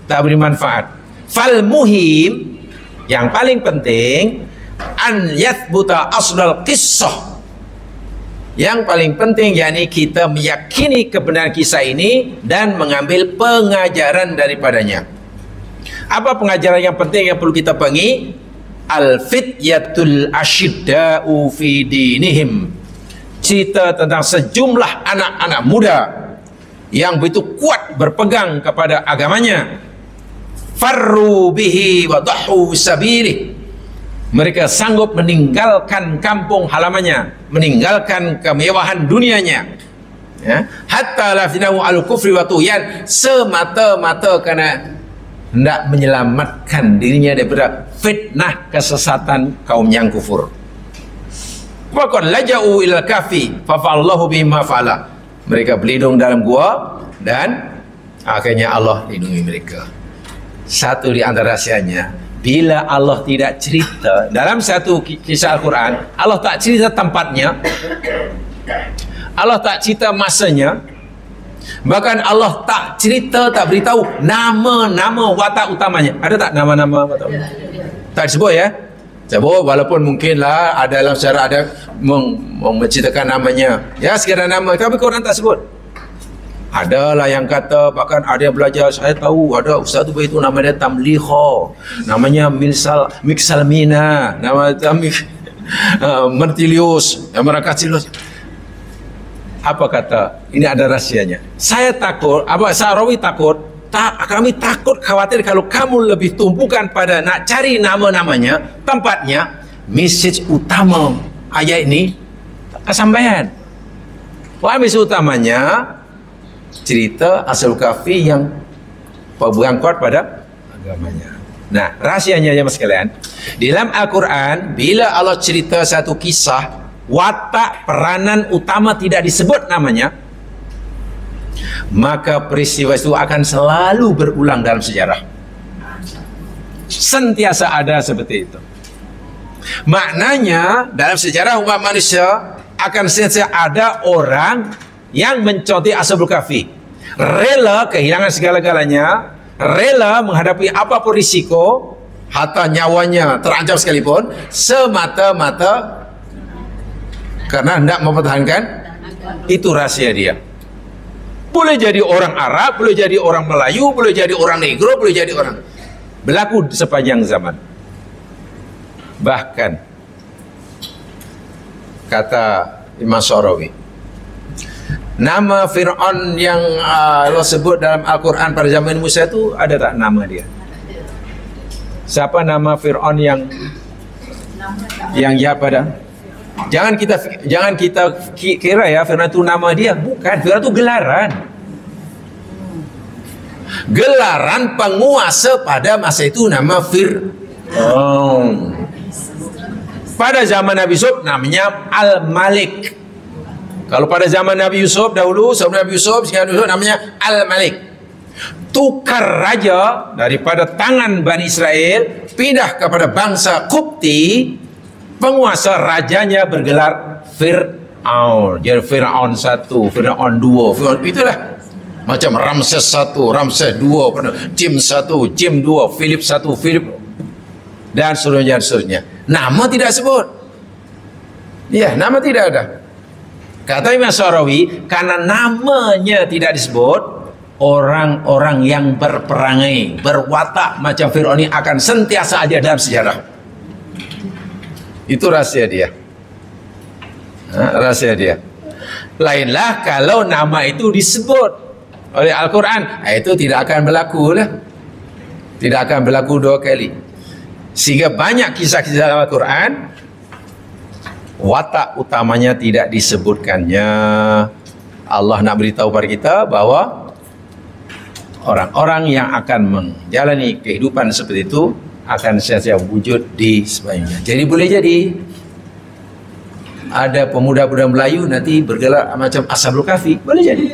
tak beri manfaat. Fal muhim, yang paling penting, an yathbuta asdal qissah. Yang paling penting yakni kita meyakini kebenaran kisah ini dan mengambil pengajaran daripadanya. Apa pengajaran yang penting yang perlu kita pegangi? Al-fityatul asyidda'u fi dinihim. Cerita tentang sejumlah anak-anak muda yang begitu kuat berpegang kepada agamanya. Farru bihi wa dahu sabilih. Mereka sanggup meninggalkan kampung halamannya, meninggalkan kemewahan dunianya ya. Hatta lafinahu al-kufri wa tuyan, semata-mata karena hendak menyelamatkan dirinya daripada fitnah kesesatan kaum yang kufur. Waqad laja'u ila kafi fa fa'allahu bima fa'ala. Mereka berlindung dalam gua dan akhirnya Allah lindungi mereka. Satu di antara rahsianya, bila Allah tidak cerita dalam satu kisah Al-Quran, Allah tak cerita tempatnya, Allah tak cerita masanya, bahkan Allah tak cerita, tak beritahu nama-nama watak utamanya. Ada tak nama-nama watak utamanya? Tak disebut ya. Sebut walaupun mungkinlah ada dalam sejarah ada menceritakan namanya. Ya, sekadar nama, tapi Quran tak sebut. Adalah yang kata, bahkan ada yang belajar, saya tahu ada ustaz tu itu nama dia Tamliha, namanya Miksalmina, nama Mertilius, Merakatilius. Apa kata? Ini ada rahsianya. Saya takut, Sa'rawi takut, kami takut khawatir kalau kamu lebih tumpukan pada nak cari nama-namanya, tempatnya, message utama ayat ini kesampaian. Message utamanya cerita Ashabul Kahfi yang berangkat pada agamanya. Nah, rahsianya ya mas sekalian, dalam Al-Quran bila Allah cerita satu kisah, watak peranan utama tidak disebut namanya, maka peristiwa itu akan selalu berulang dalam sejarah. Sentiasa ada seperti itu. Maknanya dalam sejarah umat manusia akan sentiasa ada orang yang mencontohi Ashabul Kahfi, rela kehilangan segala-galanya, rela menghadapi apapun risiko, harta nyawanya terancam sekalipun, semata-mata karena hendak mempertahankan itu rahasia dia. Boleh jadi orang Arab, boleh jadi orang Melayu, boleh jadi orang Negro, boleh jadi orang, berlaku sepanjang zaman. Bahkan kata Imam Sa'rawi, nama Fir'aun yang Allah sebut dalam Al-Quran pada zaman Musa itu ada tak nama dia? Siapa nama Fir'aun yang ya pada? Jangan kita kira ya Fir'aun itu nama dia. Bukan, Fir'aun itu gelaran. Gelaran penguasa pada masa itu nama Fir'aun. Pada zaman Nabi Yusuf namanya Al-Malik. Kalau pada zaman Nabi Yusuf dahulu, sebelum Nabi Yusuf, namanya Al-Malik. Tukar raja daripada tangan Bani Israel pindah kepada bangsa Qibti. Penguasa rajanya bergelar Fir'aun. Jadi Fir'aun 1, Fir'aun 2, Fir'aun itulah macam Ramses 1, Ramses 2, Jim 1, Jim 2, Philip 1, Philip dan seterusnya. Nama tidak sebut. Ya, nama tidak ada. Kata Imam Sa'rawi, karena namanya tidak disebut, orang-orang yang berperangai, berwatak macam Fir'aun ini akan sentiasa ada dalam sejarah. Itu rahasia dia. Rahasia dia. Lainlah kalau nama itu disebut oleh Al-Quran, itu tidak akan berlaku lah. Tidak akan berlaku 2 kali. Sehingga banyak kisah-kisah dalam Al-Quran watak utamanya tidak disebutkannya. Allah nak beritahu pada kita bahwa orang-orang yang akan menjalani kehidupan seperti itu akan sia-sia wujud di sebayangnya. Jadi boleh jadi ada pemuda-pemuda Melayu nanti bergelar macam Ashabul Kahfi. Boleh jadi.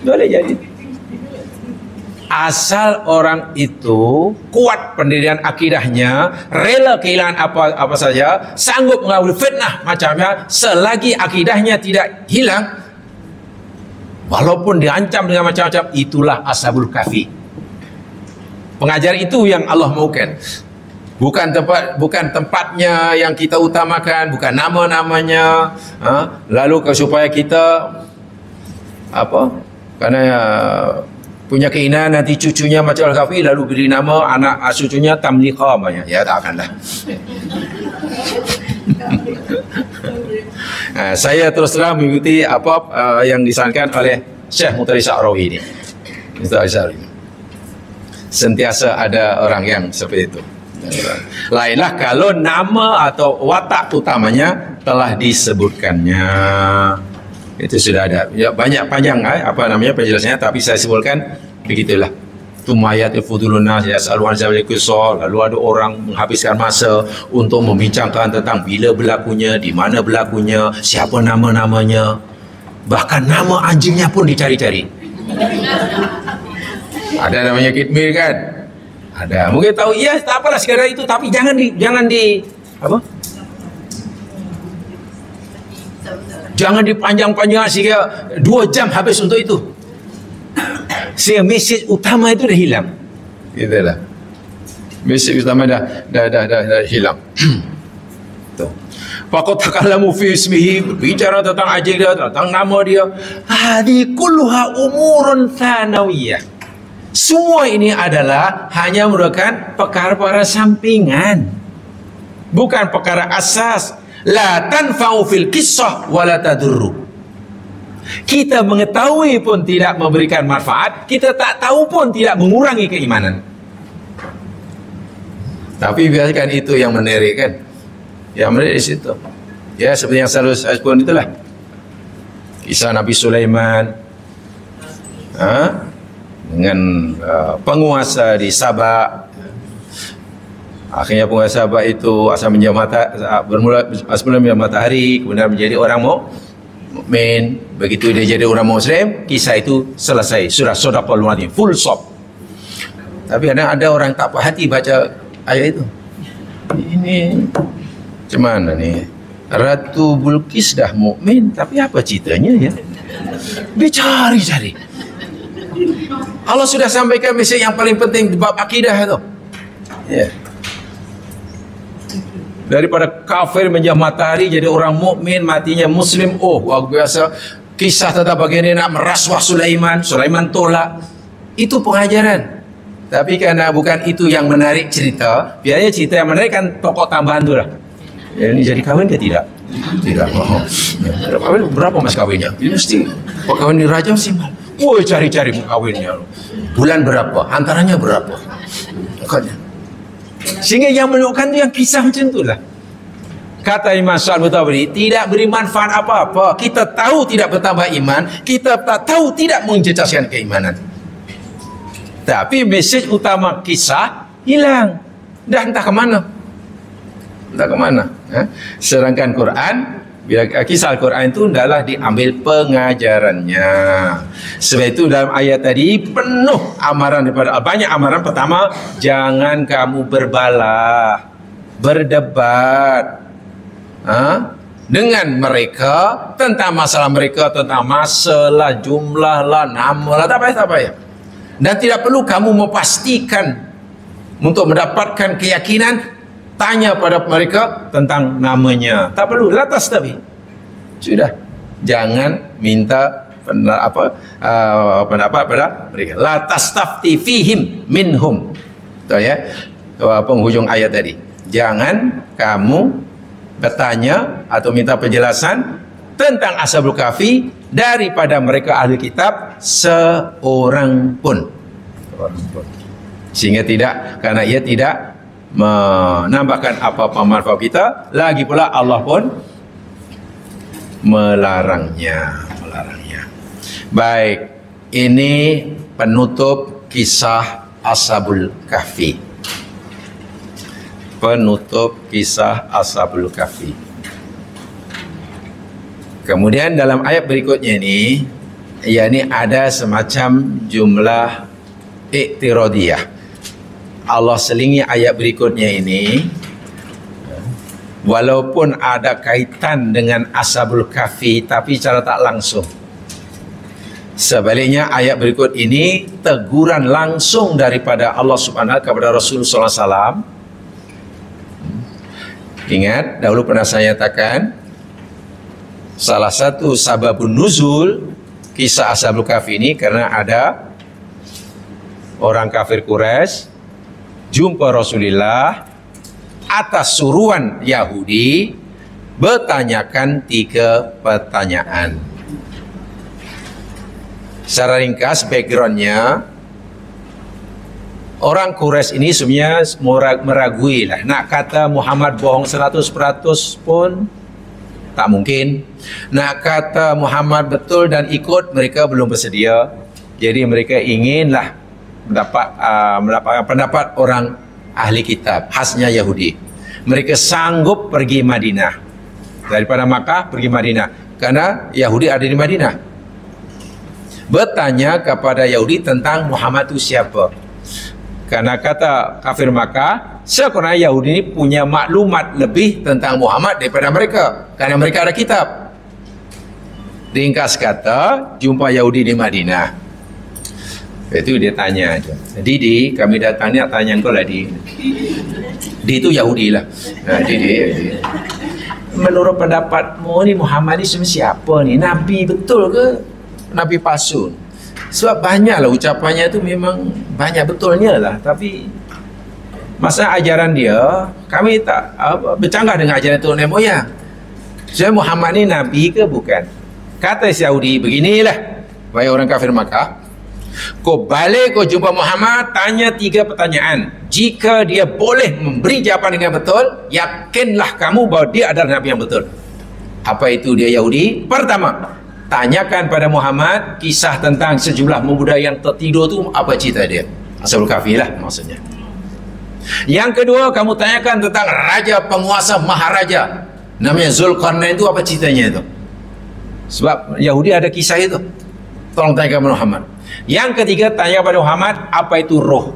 Boleh jadi. Asal orang itu kuat pendirian akidahnya, rela kehilangan apa saja, sanggup mengawal fitnah macamnya, selagi akidahnya tidak hilang, walaupun diancam dengan macam-macam, itulah Ashabul Kahfi. Pengajaran itu yang Allah mahukan. Bukan tempatnya yang kita utamakan, bukan nama-namanya. Lalu supaya kita karena punya keinginan nanti cucunya macam Al-Kahfi, lalu beri nama anak cucunya Tamliha banyak. Ya, tak akanlah. Saya terus terang mengikuti apa yang disarankan oleh Syekh Mutari Sa'rawi ini. Sentiasa ada orang yang seperti itu. Lainlah kalau nama atau watak utamanya telah disebutkannya. Itu sudah ada. Ya, banyak panjang penjelasannya, tapi saya simpulkan begitulah. Tumayat ifuduluna yas'alun zalikul, lalu ada orang menghabiskan masa untuk membincangkan tentang bila berlakunya, di mana berlakunya, siapa nama-namanya. Bahkan nama anjingnya pun dicari-cari. Ada namanya kitmir kan? Ada. Mungkin tahu, iya tak apalah segala itu, tapi jangan di apa? Jangan dipanjang-panjang sehingga 2 jam habis untuk itu. Sehingga mesej utama itu dah hilang. Itulah. Mesej utama dah hilang. Tuh. Faqad takallamu fi ismihi, bicara tentang ajak dia, tentang nama dia. Hadi kulluha umurun thanawiyah. Semua ini adalah hanya merupakan perkara-perkara sampingan, bukan perkara asas. La tanfa'u fil qissah wa la tadurru. Kita mengetahui pun tidak memberikan manfaat, kita tak tahu pun tidak mengurangi keimanan. Tapi biarkan itu yang menarik kan. Yang menarik di situ. Ya, seperti yang selalu saya sebut itulah. Kisah Nabi Sulaiman dengan penguasa di Sabah. Akhirnya penguasa Sabah itu asal bermula menjadi matahari, kemudian menjadi orang mukmin. Begitu dia jadi orang Muslim, kisah itu selesai. Surah Shadaqal Mu'adzim, full stop. Tapi kadang ada orang tak puas hati baca ayat itu. Ini macam mana ni? Ratu Bilqis dah mukmin, tapi apa ceritanya ya? Dia cari-cari. Allah sudah sampaikan mesej yang paling penting di bab akidah itu. Ya. Daripada kafir menjadi matahari jadi orang mukmin, matinya muslim. Oh, luar biasa. Kisah tentang bagaimana nak merasuah Sulaiman tolak. Itu pengajaran. Tapi karena bukan itu yang menarik cerita, biasanya cerita yang menarik kan pokok tambahan tu lah. Ya, ini jadi kahwin ke tidak? Tidak. Oh. Ya, kahwin berapa mas kahwinnya? Ini mesti kahwin di raja sih. Woi, cari-cari kahwinnya. Bulan berapa? Antaranya berapa? Makanya. Sehingga yang menunjukkan itu yang kisah macam itulah. Kata Imam Sa'ad Mutawalli, tidak beri manfaat apa-apa. Kita tahu tidak bertambah iman, kita tak tahu tidak menjejaskan keimanan. Tapi mesej utama kisah hilang. Dah entah ke mana. Entah ke mana. Sedangkan Quran, bila kisah Al-Quran itu adalah diambil pengajarannya. Sebab itu dalam ayat tadi penuh amaran daripada banyak amaran. Pertama, jangan kamu berbalah, berdebat dengan mereka tentang masalah mereka, tentang masalah jumlah lah, nama lah, tak payah. Dan tidak perlu kamu memastikan untuk mendapatkan keyakinan, tanya pada mereka tentang namanya. Tak perlu, lantas tapi sudah, jangan minta pendapat pada mereka. La tastafti fihim minhum. Tahu ya? Penghujung ayat tadi. Jangan kamu bertanya atau minta penjelasan tentang Ashabul Kahfi daripada mereka ahli kitab seorang pun. Sehingga tidak, karena ia tidak menambahkan apa-apa manfaat kita, lagi pula Allah pun melarangnya. Baik, ini penutup kisah Ashabul Kahfi. Penutup kisah Ashabul Kahfi. Kemudian dalam ayat berikutnya ini, yakni ada semacam jumlah iktiradiyah. Allah selingi ayat berikutnya ini, walaupun ada kaitan dengan Ashabul Kahfi, tapi secara tak langsung. Sebaliknya ayat berikut ini teguran langsung daripada Allah Subhanahu kepada Rasulullah SAW. Ingat, dahulu pernah saya nyatakan, salah satu sababun nuzul kisah Ashabul Kahfi ini karena ada orang kafir Quraisy jumpa Rasulullah atas suruhan Yahudi, bertanyakan 3 pertanyaan. Secara ringkas backgroundnya, orang Quraisy ini sebenarnya meragui lah. Nak kata Muhammad bohong 100% pun tak mungkin. Nak kata Muhammad betul dan ikut, mereka belum bersedia. Jadi mereka inginlah mendapatkan pendapat orang ahli kitab, khasnya Yahudi. Mereka sanggup pergi Madinah. Daripada Makkah pergi Madinah, karena Yahudi ada di Madinah. bertanya kepada Yahudi tentang Muhammad itu siapa. Karena kata kafir Makkah, sebenarnya Yahudi ini punya maklumat lebih tentang Muhammad daripada mereka, karena mereka ada kitab. Ringkas kata, jumpa Yahudi di Madinah. Itu dia tanya aja. Didi, kami datang ni nak tanya kau lah, Di. Di itu Yahudi lah. Nah, Didi. Menurut pendapatmu ni Muhammad ni siapa ni? Nabi betul ke? Nabi palsu? Sebab banyaklah ucapannya tu memang banyak betulnya lah. Tapi masa ajaran dia, kami tak bercanggah dengan ajaran Tok Nenek Moyang. Jadi Muhammad ni Nabi ke bukan? Kata Yahudi, beginilah, wahai orang kafir Makkah, kau balik kau jumpa Muhammad, tanya 3 pertanyaan. Jika dia boleh memberi jawapan dengan betul, yakinlah kamu bahawa dia adalah Nabi yang betul. Apa itu dia Yahudi? Pertama, tanyakan pada Muhammad kisah tentang sejumlah pemuda yang tertidur tu, apa cerita dia? Ashabul Kahfi lah maksudnya. Yang kedua, kamu tanyakan tentang raja penguasa maharaja namanya Zulkarnain itu, apa ceritanya itu? Sebab Yahudi ada kisah itu. Tolong tanya kepada Muhammad. Yang ketiga, tanya kepada Muhammad apa itu roh.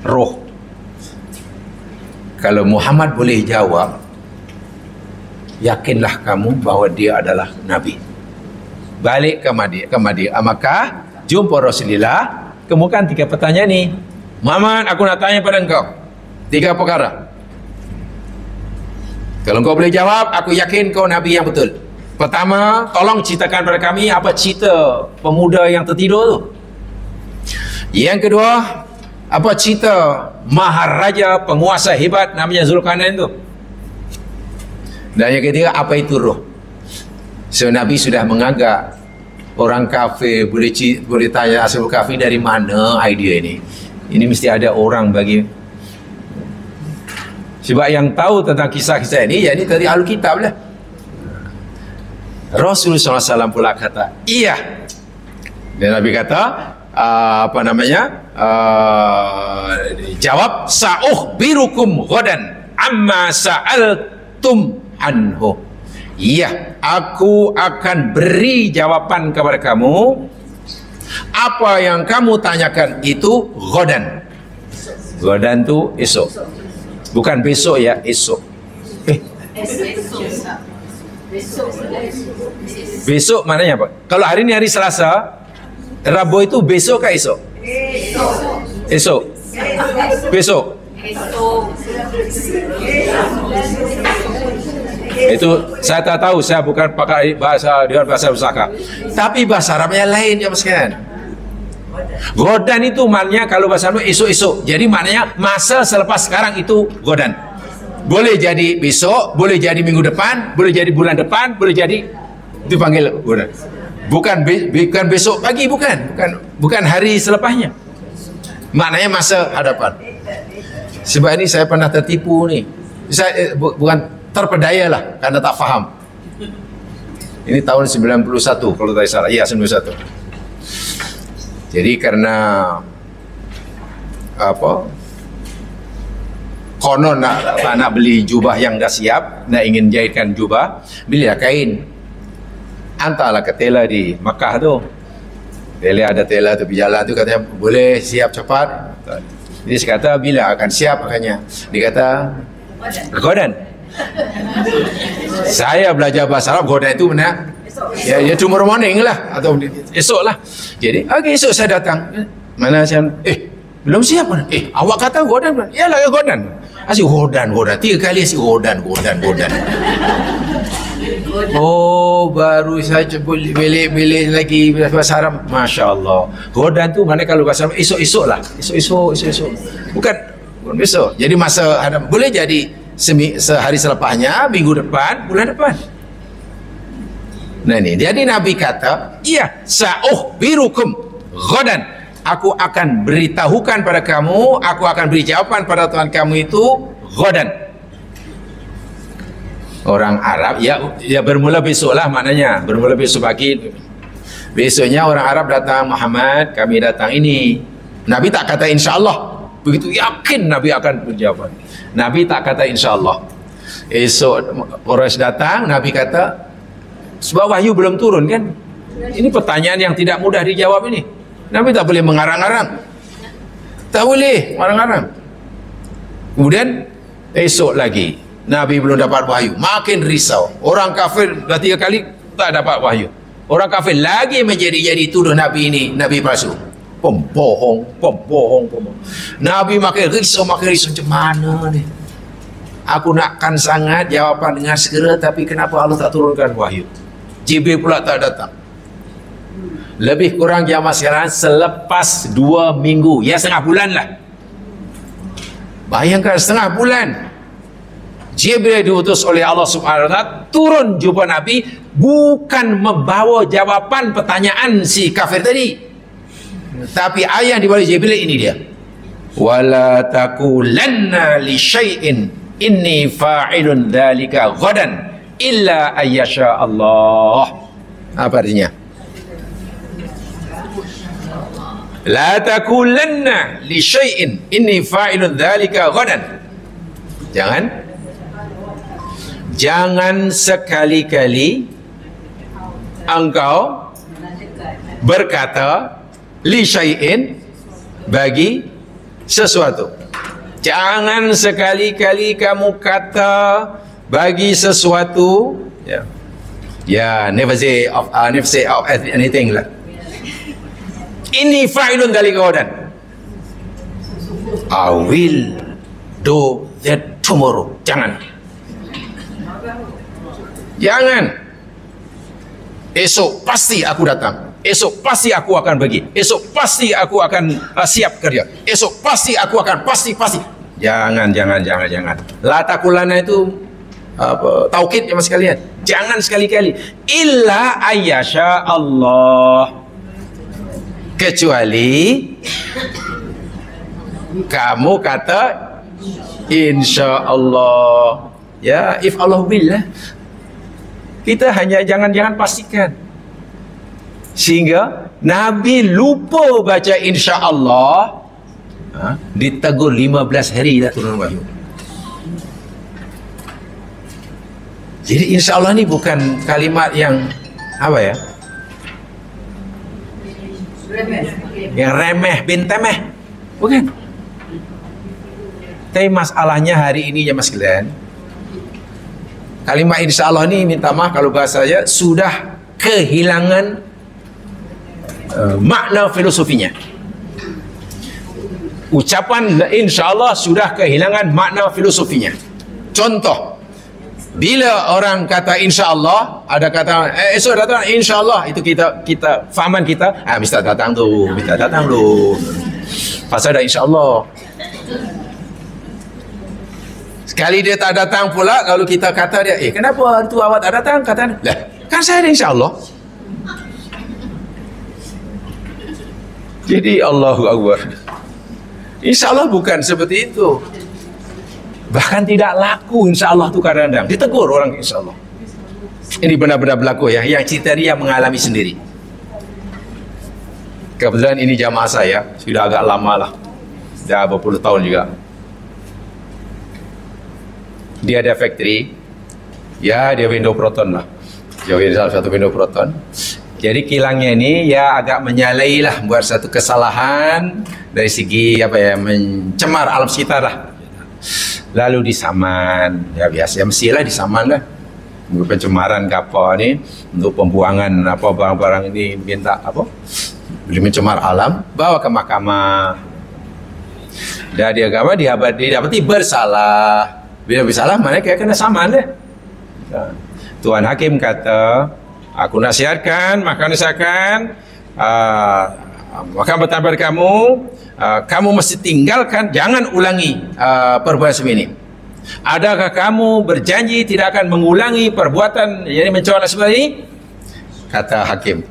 Roh. Kalau Muhammad boleh jawab, yakinlah kamu bahawa dia adalah Nabi. Balik ke Makkah, jumpa Rasulullah, kemukakan 3 pertanyaan ni. Muhammad, aku nak tanya pada engkau 3 perkara. Kalau engkau boleh jawab, aku yakin kau Nabi yang betul. Pertama, tolong ceritakan pada kami apa cerita pemuda yang tertidur tu. Yang kedua, apa cerita maharaja penguasa hebat namanya Zulkarnain tu. Dan yang ketiga, apa itu roh. So Nabi sudah menganggap orang kafir boleh tanya Ashabul Kahfi dari mana idea ini. Ini mesti ada orang bagi. Sebab yang tahu tentang kisah-kisah ini, yakni dari Ahlul Kitab lah. Rasulullah SAW pula kata, iya. Dan Nabi kata, jawab, sa'ukhbirukum ghadan amma sa'altum anhu. Iya, aku akan beri jawaban kepada kamu apa yang kamu tanyakan itu ghadan. Ghadan tu esok. Bukan besok ya, esok. Besok maknanya apa? Kalau hari ini hari Selasa, Rabu itu besok ke esok? Esok. Besok. Itu saya tak tahu, saya bukan pakai bahasa dia bahasa pusaka. Tapi bahasa Arabnya lain ya Mas kan. Godan itu maknanya kalau bahasa Arab esok-esok. Jadi maknanya masa selepas sekarang itu godan. Boleh jadi besok, boleh jadi minggu depan, boleh jadi bulan depan, boleh jadi dipanggil godan. Bukan besok pagi, bukan hari selepasnya. Maknanya masa hadapan. Sebab ini saya pernah tertipu ni. Saya bukan terpedaya lah karena tak faham. Ini tahun 91 kalau tak salah. Ya, 91. Jadi karena konon nak beli jubah yang dah siap, nak ingin jahitkan jubah, belilah kain, hantarlah ke telah di Makkah tu. Dia ada telah tepi jalan tu, katanya boleh siap cepat. Jadi saya kata bila akan siap makanya. Dia kata godan. Saya belajar bahasa Arab, godan itu benar. Ya tomorrow morning lah atau esok lah. Jadi esok saya datang. Mana saya belum siap kan? Awak kata godan kan? Yalah godan. Asyik godan. 3 kali asyik godan. Oh, baru saja belik lagi bahasa Arab. Masya Allah. Godan tu mana kalau bahasa Arab esok-esok lah. Esok-esok. Bukan besok. Jadi masa ada, boleh jadi sehari selepasnya, minggu depan, bulan depan. Nah ini, jadi Nabi kata, iya, sa'ukhbirukum ghadan. Aku akan beritahukan pada kamu, aku akan beri jawaban pada Tuhan kamu itu ghadan. Orang Arab, ya bermula besok lah maknanya. Bermula besok pagi. Besoknya orang Arab datang, Muhammad, kami datang ini. Nabi tak kata insyaAllah. Begitu yakin Nabi akan berjawaban. Nabi tak kata insyaAllah. Esok Quraisy datang, Nabi kata, sebab wahyu belum turun kan, Ini pertanyaan yang tidak mudah dijawab ini. Nabi tak boleh mengarang-arang. Tak boleh mengarang-arang. Kemudian esok lagi Nabi belum dapat wahyu, makin risau. Orang kafir dah 3 kali tak dapat wahyu. Orang kafir lagi menjadi tuduh Nabi ini Nabi palsu. Pembohong. Nabi makin risau macam mana ni? Aku nakkan sangat jawapan dengan segera, tapi kenapa Allah tak turunkan wahyu? Jibril pula tak datang. Lebih kurang jamaah sekarang selepas 2 minggu, ya setengah bulan lah. Bayangkan setengah bulan Jibril diutus oleh Allah Subhanahu wa taala turun jumpa Nabi, bukan membawa jawapan pertanyaan si kafir tadi, tapi ayat di balik Jibril ini dia. Wala taqulanna li syai'in inni fa'ilun dzalika ghadan illa ayyasha Allah. Apa artinya? La taqulanna li syai'in inni fa'ilun dzalika ghadan. Jangan sekali-kali engkau berkata li syai'in, bagi sesuatu. Jangan sekali-kali kamu kata bagi sesuatu, never say of anything lah. Ini fa'ilun dzalika ghadan. I will do that tomorrow. Jangan. Esok pasti aku datang. Esok pasti aku akan pergi. Esok pasti aku akan siap kerja. Esok pasti aku akan pasti. Jangan. La taqulanna itu taukid ya mas sekalian. Jangan sekali-kali. Illa ayyasha Allah. Kecuali kamu kata insya Allah. Ya, if Allah will lah. Kita hanya jangan pastikan. Sehingga Nabi lupa baca insya Allah, ditegur 15 hari dah turun wahyu. Jadi insya Allah ni bukan kalimat yang yang remeh bintemeh, bukan. Tapi masalahnya hari ini ya mas kalian, kalimat insya Allah ni, minta maaf kalau bahasa saya, sudah kehilangan makna filosofinya. Ucapan insya Allah sudah kehilangan makna filosofinya. Contoh, bila orang kata insya Allah, ada kata esok datang insya Allah, itu kita fahaman kita, minta datang tu, pasal ada insya Allah. Sekali dia tak datang pula, kalau kita kata dia, kenapa hari tu awak tak datang? Kata, lah, kan saya ada insya Allah. Jadi Allahu Akbar. Insya Allah bukan seperti itu. Bahkan tidak laku insya Allah tu kadang-kadang. Ditegur orang insya Allah. Ini benar-benar berlaku ya. Yang cerita dia mengalami sendiri. Kebetulan ini jamaah saya. Sudah agak lama lah. Dah berpuluh tahun juga. Dia ada factory, dia window proton lah, salah satu window proton. Jadi kilangnya ini agak menyalahi lah, buat satu kesalahan dari segi mencemar alam sekitar lah. Lalu disaman, biasa mestilah disaman lah. Untuk pencemaran kapal ni, untuk pembuangan barang-barang ini minta boleh mencemar alam, bawa ke mahkamah. Dan dia didapati bersalah. Bila bersalah, mereka kena saman deh. Tuan Hakim kata, aku nasihatkan, maka bertambah kamu, kamu mesti tinggalkan, jangan ulangi perbuatan semini. Adakah kamu berjanji tidak akan mengulangi perbuatan yang mencela seperti ini? Kata Hakim.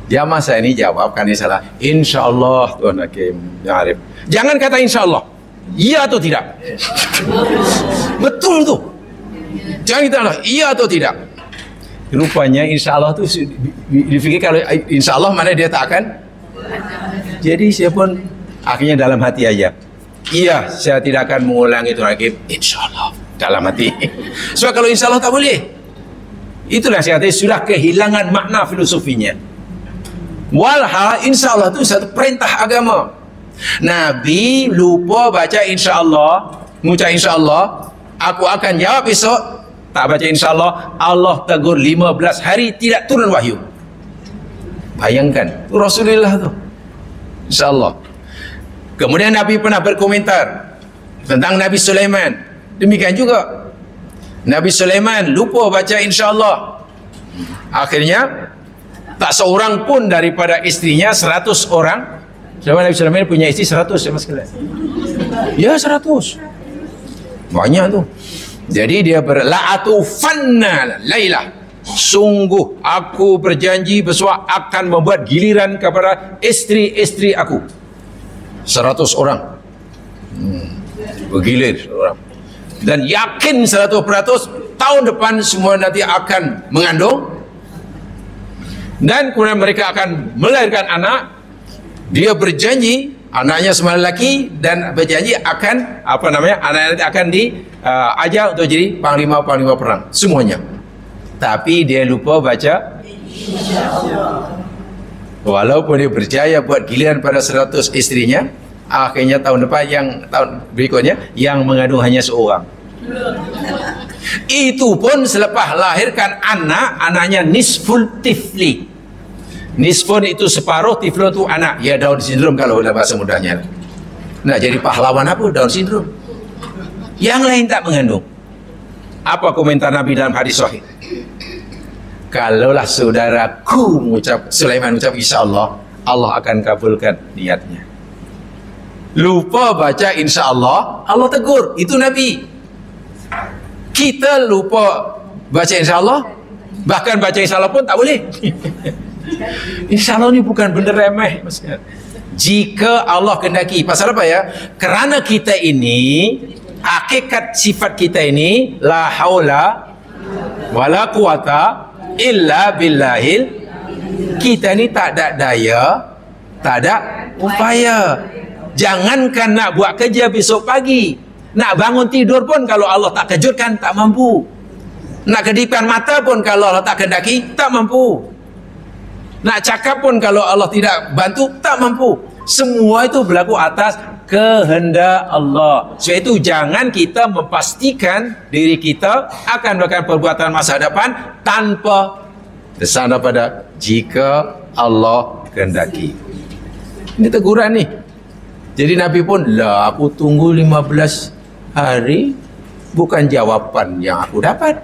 Jamaah saya ini jawab, kan ini salah. Insya Allah, Tuan Hakim. Arif. Jangan kata insya Allah. Iya atau tidak? Betul tu. Jangan kita lah, iya atau tidak. Rupanya insya Allah tu difikir kalau insya Allah mana dia tak akan. Jadi saya pun akhirnya dalam hati aja, iya saya tidak akan mengulangi itu lagi, insya Allah dalam hati. Sebab kalau insya Allah tak boleh. Itulah saya kata sudah kehilangan makna filosofinya. Walha, insya-Allah itu satu perintah agama. Nabi lupa baca insya-Allah, mengucap insya-Allah, aku akan jawab besok, tak baca insya-Allah, Allah tegur 15 hari tidak turun wahyu. Bayangkan, itu Rasulullah tu. Insya-Allah. Kemudian Nabi pernah berkomentar tentang Nabi Sulaiman. Demikian juga Nabi Sulaiman lupa baca insya-Allah. Akhirnya tak seorang pun daripada istrinya, 100 orang. Sebab Nabi Sulaiman punya istri 100 ya mas sekalian. Ya 100. Banyak tu. Jadi dia berla'atu fanna lailah. Sungguh aku berjanji besok akan membuat giliran kepada istri-istri aku. 100 orang. Bergilir orang. Dan yakin 100% tahun depan semua nanti akan mengandung, dan kemudian mereka akan melahirkan anak. Dia berjanji anaknya semua lelaki, dan berjanji akan anak nanti akan diajar untuk jadi panglima-panglima perang semuanya. Tapi dia lupa baca walaupun dia berjaya buat giliran pada 100 istrinya, akhirnya tahun berikutnya yang mengandung hanya seorang. Itu pun selepas lahirkan anaknya nisful tifli. Nisfun itu separuh, tiflun itu anak. Ya Down syndrome kalau dalam bahasa mudahnya. Nak jadi pahlawan apa? Down syndrome. Yang lain tak mengandung. Apa komentar Nabi dalam hadis sahih? Kalaulah saudaraku Sulaiman mengucap insya-Allah, Allah akan kabulkan niatnya. Lupa baca insya-Allah, Allah tegur. Itu Nabi. Kita lupa baca insya-Allah, bahkan baca insya-Allah pun tak boleh. Insya-Allah ni bukan benda remeh, Mas. Jika Allah kehendaki. Pasal apa ya? Kerana kita ini, hakikat sifat kita ini, la haula wala quwata illa billahil. Kita ni tak ada daya, tak ada upaya. Jangankan nak buat kerja besok pagi, nak bangun tidur pun kalau Allah tak kejutkan tak mampu. Nak kedipkan mata pun kalau Allah tak kehendaki tak mampu. Nak cakap pun kalau Allah tidak bantu tak mampu. Semua itu berlaku atas kehendak Allah. Sebab itu jangan kita memastikan diri kita akan melakukan perbuatan masa depan tanpa bersandar pada jika Allah kehendaki. Ini teguran ni. Jadi Nabi pun, lah aku tunggu 15 hari, bukan jawapan yang aku dapat.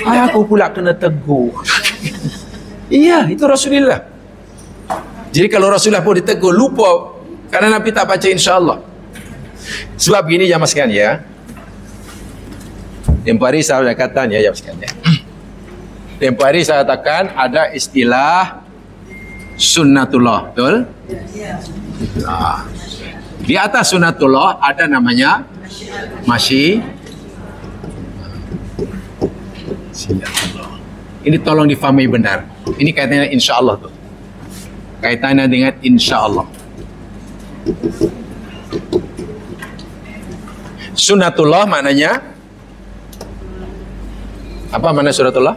Aku pula kena tegur. Iya, itu Rasulullah. Jadi kalau Rasulullah pun ditegur, lupa karena Nabi tak baca insya-Allah. Sebab begini jamaah sekalian ya. Tempoh hari saya katakan ya jamaah sekalian ya. Tempoh hari saya katakan ada istilah sunnatullah, betul? Nah, di atas sunnatullah ada namanya masyiatullah. Ini tolong difahami benar. Ini kaitannya insya-Allah tuh. Kaitannya dengan insya-Allah. Sunnatullah maknanya apa? Mana sunnatullah?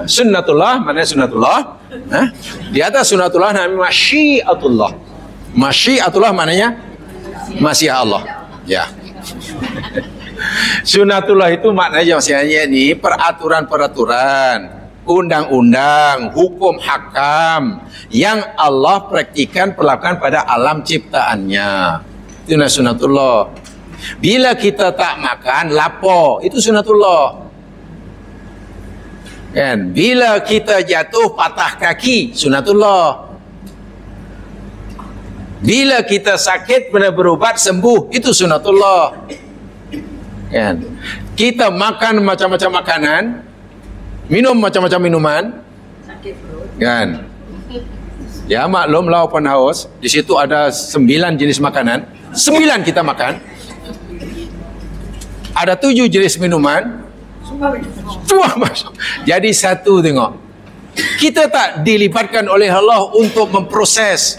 Sunnatullah maknanya sunnatullah. Di atas sunnatullah namanya masyiatullah. Masyiatullah maknanya masyiah Allah. Ya. Sunnatullah itu maknanya maksudnya ini peraturan-peraturan, undang-undang, hukum hakam yang Allah praktikan perlakuan pada alam ciptaannya. Itu sunnatullah. Bila kita tak makan, lapar, itu sunnatullah. Kan? Bila kita jatuh patah kaki, sunnatullah. Bila kita sakit benar berubat sembuh, itu sunnatullah. Kan? Kita makan macam-macam makanan, minum macam-macam minuman, kan? Ya maklum lah open house, di situ ada 9 jenis makanan, 9 kita makan. Ada 7 jenis minuman, semua masuk. Jadi satu tengok. Kita tak dilibatkan oleh Allah untuk memproses.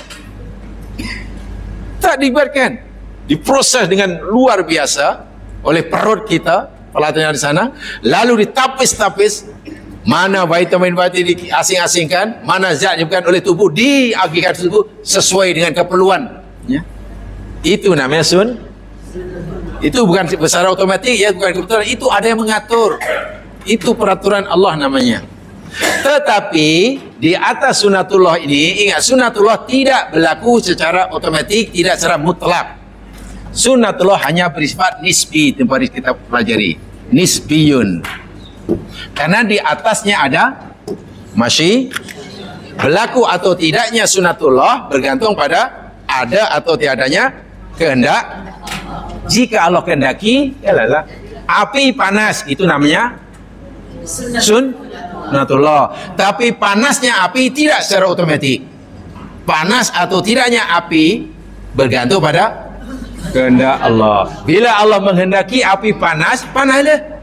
Tak dilibatkan. Diproses dengan luar biasa oleh perut kita, peralatannya di sana, lalu ditapis-tapis, mana vitamin-vitamin diasing-asingkan, mana zat yang bukan oleh tubuh diagihkan tubuh sesuai dengan keperluan, ya. Itu namanya itu bukan secara otomatik, ya, bukan kebetulan, itu ada yang mengatur. Itu peraturan Allah namanya. Tetapi di atas sunatullah ini, ingat, sunatullah tidak berlaku secara otomatik, tidak secara mutlak. Sunatullah hanya bersifat nisbi, tempat kita pelajari, nisbiyun. Karena di atasnya ada masih berlaku atau tidaknya sunatullah bergantung pada ada atau tiadanya kehendak. Jika Allah kehendaki, yalah, api panas, itu namanya sunatullah. Tapi panasnya api tidak secara otomatik. Panas atau tidaknya api bergantung pada kehendak Allah. Bila Allah menghendaki api panas, panaslah.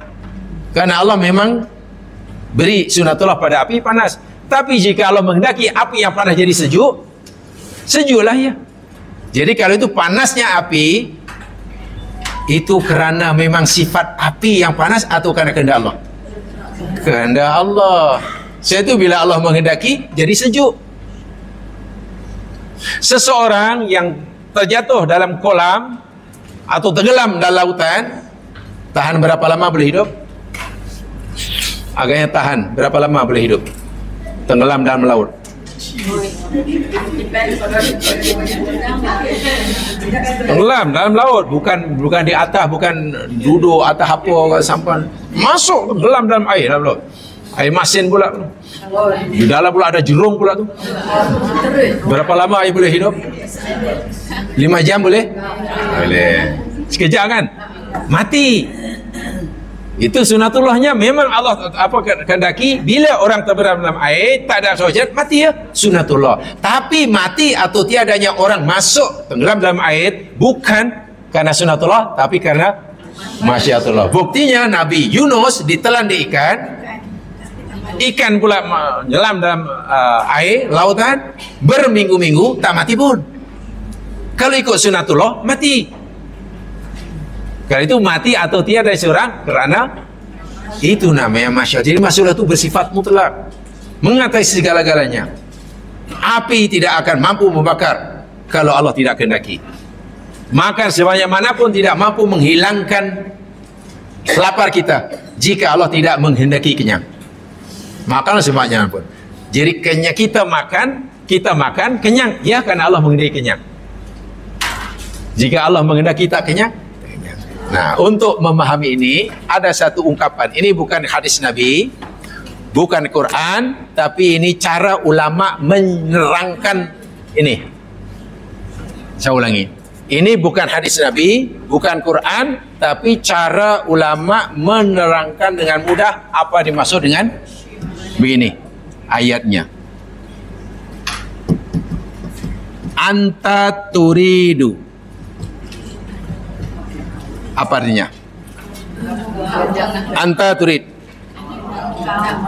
Karena Allah memang beri sunatullah pada api panas. Tapi jika Allah menghendaki api yang panas jadi sejuk, sejuklah, ya. Jadi kalau itu panasnya api, itu kerana memang sifat api yang panas atau karena kehendak Allah? Kehendak Allah. Saya itu bila Allah menghendaki jadi sejuk. Seseorang yang terjatuh dalam kolam atau tenggelam dalam lautan, tahan berapa lama boleh hidup? Agaknya tahan berapa lama boleh hidup tenggelam dalam laut? Tenggelam dalam laut, bukan di atas, bukan duduk atas apa sampan, masuk tenggelam dalam air, dalam laut. Air masin pula, di dalam pula ada jerung pula tu. Berapa lama air boleh hidup? 5 jam boleh? Boleh. Sekejap kan mati. Itu sunatullahnya. Memang Allah kehendaki bila orang terberam dalam air, tak ada sojat, mati, ya, sunatullah. Tapi mati atau tiadanya orang masuk tenggelam dalam air bukan karena sunatullah, tapi karena masyiatullah. Buktinya Nabi Yunus ditelan di ikan pula menyelam dalam air lautan berminggu-minggu tak mati pun. Kalau ikut sunatullah mati. Kalau itu mati atau tiada seorang kerana itu namanya masyiat. Jadi masyiat itu bersifat mutlak, mengatasi segala-galanya. Api tidak akan mampu membakar kalau Allah tidak kehendaki. Makan sebanyak manapun tidak mampu menghilangkan lapar kita jika Allah tidak menghendaki kenyang. Makan sebanyak manapun. Jadi kenyang kita makan kenyang, ya, karena Allah menghendaki kenyang. Jika Allah menghendaki kita kenyang. Nah, untuk memahami ini ada satu ungkapan. Ini bukan hadis Nabi, bukan Quran, tapi ini cara ulama menerangkan ini. Saya ulangi. Ini bukan hadis Nabi, bukan Quran, tapi cara ulama menerangkan dengan mudah apa dimaksud dengan begini ayatnya. Anta turidu. Apa artinya? Anta turid,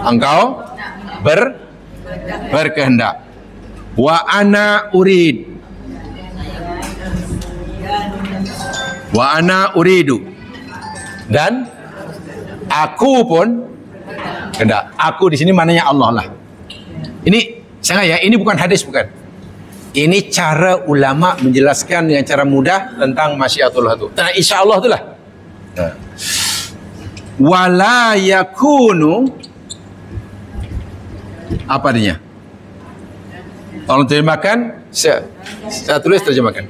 engkau berkehendak. Wa ana urid, wa ana uridu, dan aku pun kehendak. Aku di sini maknanya Allah lah. Ini sangat, ya, ini bukan hadis, bukan. Ini cara ulama menjelaskan dengan cara mudah tentang masyiatullah itu. Nah, insya-Allah itulah. Wala yakunu, apa artinya? Tolong terjemahkan. Saya tulis, terjemahkan.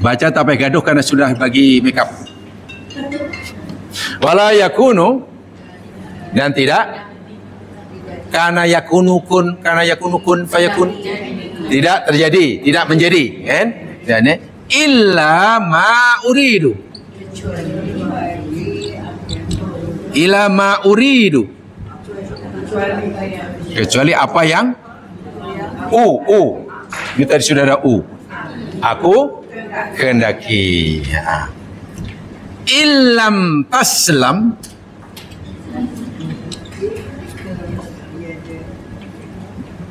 Baca tak payah gaduh karena sudah bagi make up. Wala yakunu, dan tidak. Karena yakunu kun fayakun, tidak terjadi, tidak menjadi, kan? Dan illa ma uridu, illa ma uridu, kecuali apa yang ini tadi sudah ada aku kehendaki, ya. Illam taslam,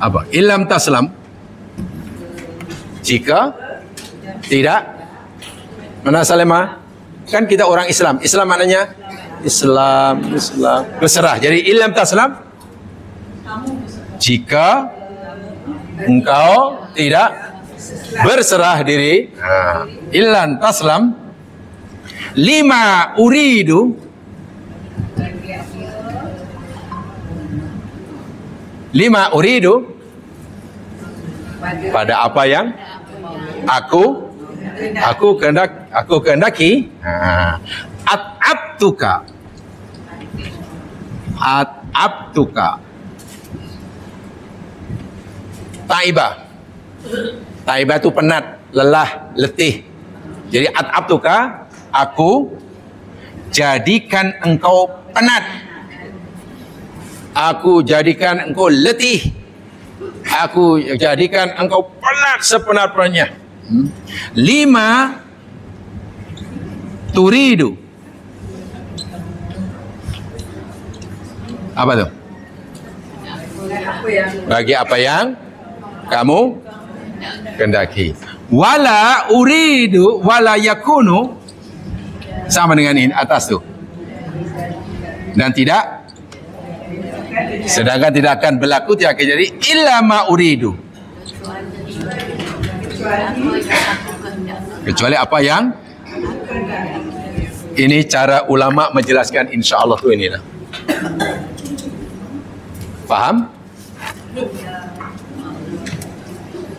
apa? Illam taslam, jika tidak, mana salema? Kan kita orang Islam. Islam maknanya Islam berserah. Jadi illam taslam, jika engkau tidak berserah diri. Illam taslam lima uridu, pada apa yang aku kehendaki. At'abtuka taibah itu penat, lelah, letih. Jadi at'abtuka, aku jadikan engkau penat, aku jadikan engkau letih, aku jadikan engkau penat sepenat-penatnya. Lima turidu, apa tuh? Bagi apa yang kamu kehendaki. Wala uridu wala yakunu, sama dengan ini atas tuh. Dan tidak, sedangkan tidak akan berlaku, tidak akan jadi illa ma uridu, kecuali apa yang. Ini cara ulama menjelaskan, insyaallah tuh inilah. Faham?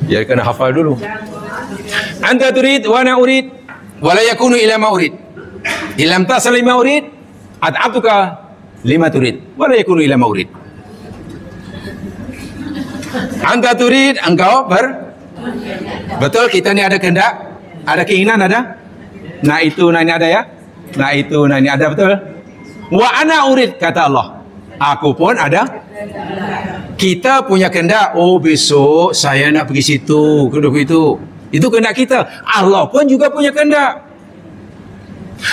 Ya, kena hafal dulu. Anta turid wa ana urid wa la yakunu illa ma urid. Illam tasal lima urid at'abtuka lima turid wa la yakunu illa ma urid. Anta turid, engkau betul, kita ni ada kehendak, ada keinginan, ada. Nah itu, nah ini ada ya. Nah itu, nah ini ada, betul. Wa ana urid, kata Allah, aku pun ada. Kita punya kehendak, oh besok saya nak pergi situ, kedua itu. Itu kehendak kita. Allah pun juga punya kehendak.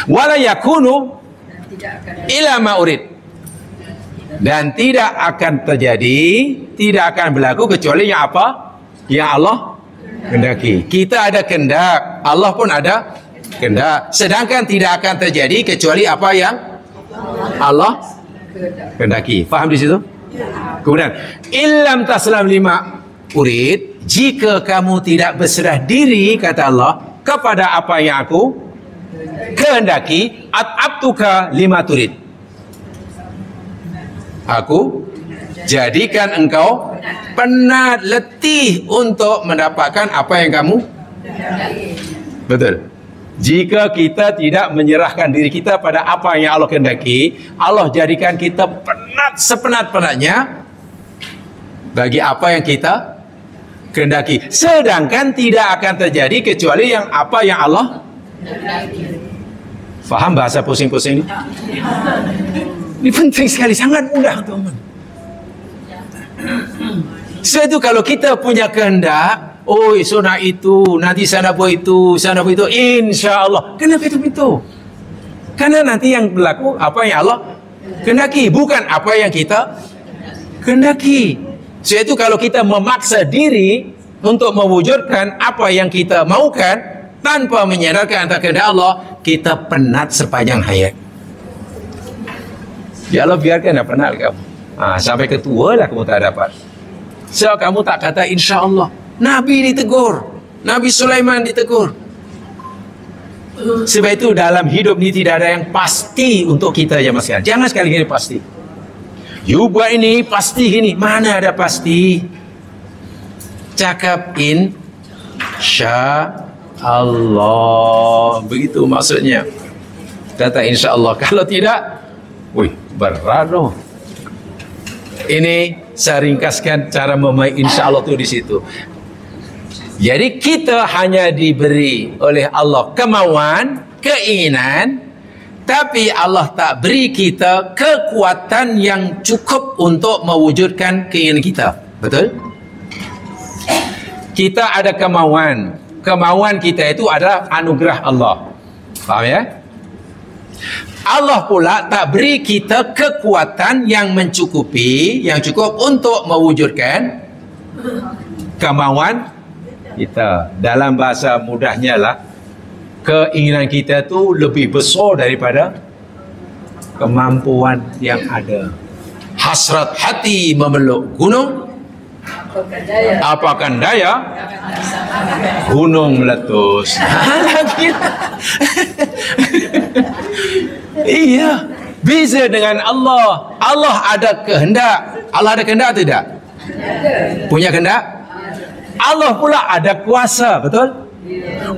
Wala yakunu illa ma urid. Dan tidak akan terjadi, tidak akan berlaku kecuali yang apa? Yang Allah kehendaki. Kita ada kehendak, Allah pun ada kehendak. Sedangkan tidak akan terjadi kecuali apa yang Allah kehendaki. Faham di situ? Kemudian illam taslam lima urid, jika kamu tidak berserah diri, kata Allah, kepada apa yang aku kehendaki, at'abtuka lima turid, aku jadikan engkau penat, letih untuk mendapatkan apa yang kamu. Betul. Jika kita tidak menyerahkan diri kita pada apa yang Allah kehendaki, Allah jadikan kita penat sepenat-penatnya bagi apa yang kita kehendaki. Sedangkan tidak akan terjadi kecuali yang apa yang Allah. Faham bahasa pusing-pusing ini? Ini penting sekali, sangat mudah, teman. Setelah itu kalau kita punya kehendak, oh esok nak itu, nanti sana buat itu, sana buat itu, insya Allah. Kenapa itu? Karena nanti yang berlaku apa yang Allah kehendaki, bukan apa yang kita kehendaki. Setelah itu kalau kita memaksa diri untuk mewujudkan apa yang kita maukan tanpa menyadarkan antara kehendak Allah, kita penat sepanjang hayat. Ya Allah, biarkan dah penat kamu. Sampai ketua lah kamu tak dapat. So kamu tak kata insya Allah. Nabi ditegur, Nabi Sulaiman ditegur. Sebab itu dalam hidup ni tidak ada yang pasti untuk kita jemaah sekalian. Jangan sekali-kali pasti. You buat ini pasti gini, mana ada pasti? Cakap insya Allah, begitu maksudnya. Kata insya Allah. Kalau tidak, wih, berat loh. Ini saya ringkaskan cara memahami insya Allah itu di situ. Jadi kita hanya diberi oleh Allah kemauan, keinginan, tapi Allah tak beri kita kekuatan yang cukup untuk mewujudkan keinginan kita. Betul? Kita ada kemauan. Kemauan kita itu adalah anugerah Allah. Faham ya? Allah pula tak beri kita kekuatan yang mencukupi, yang cukup untuk mewujudkan kemauan kita. Dalam bahasa mudahnya lah, Keinginan kita tu lebih besar daripada kemampuan yang ada. Hasrat hati memeluk gunung, apakan daya gunung meletus. Iya, beza dengan Allah. Allah ada kehendak. Allah ada kehendak atau tidak? Punya kehendak? Allah pula ada kuasa, betul?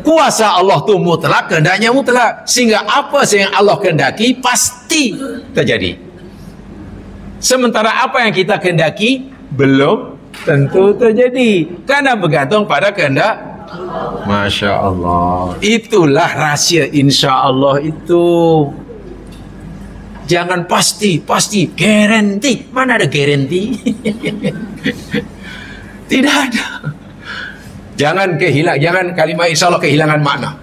Kuasa Allah tu mutlak, kehendaknya mutlak. Sehingga apa yang Allah kehendaki pasti terjadi. Sementara apa yang kita kehendaki belum tentu terjadi. Karena bergantung pada kehendak. Masya Allah. Itulah rahsia insya Allah itu. Jangan pasti, garanti. Mana ada garanti? Tidak ada. Jangan kalimat insya Allah kehilangan makna.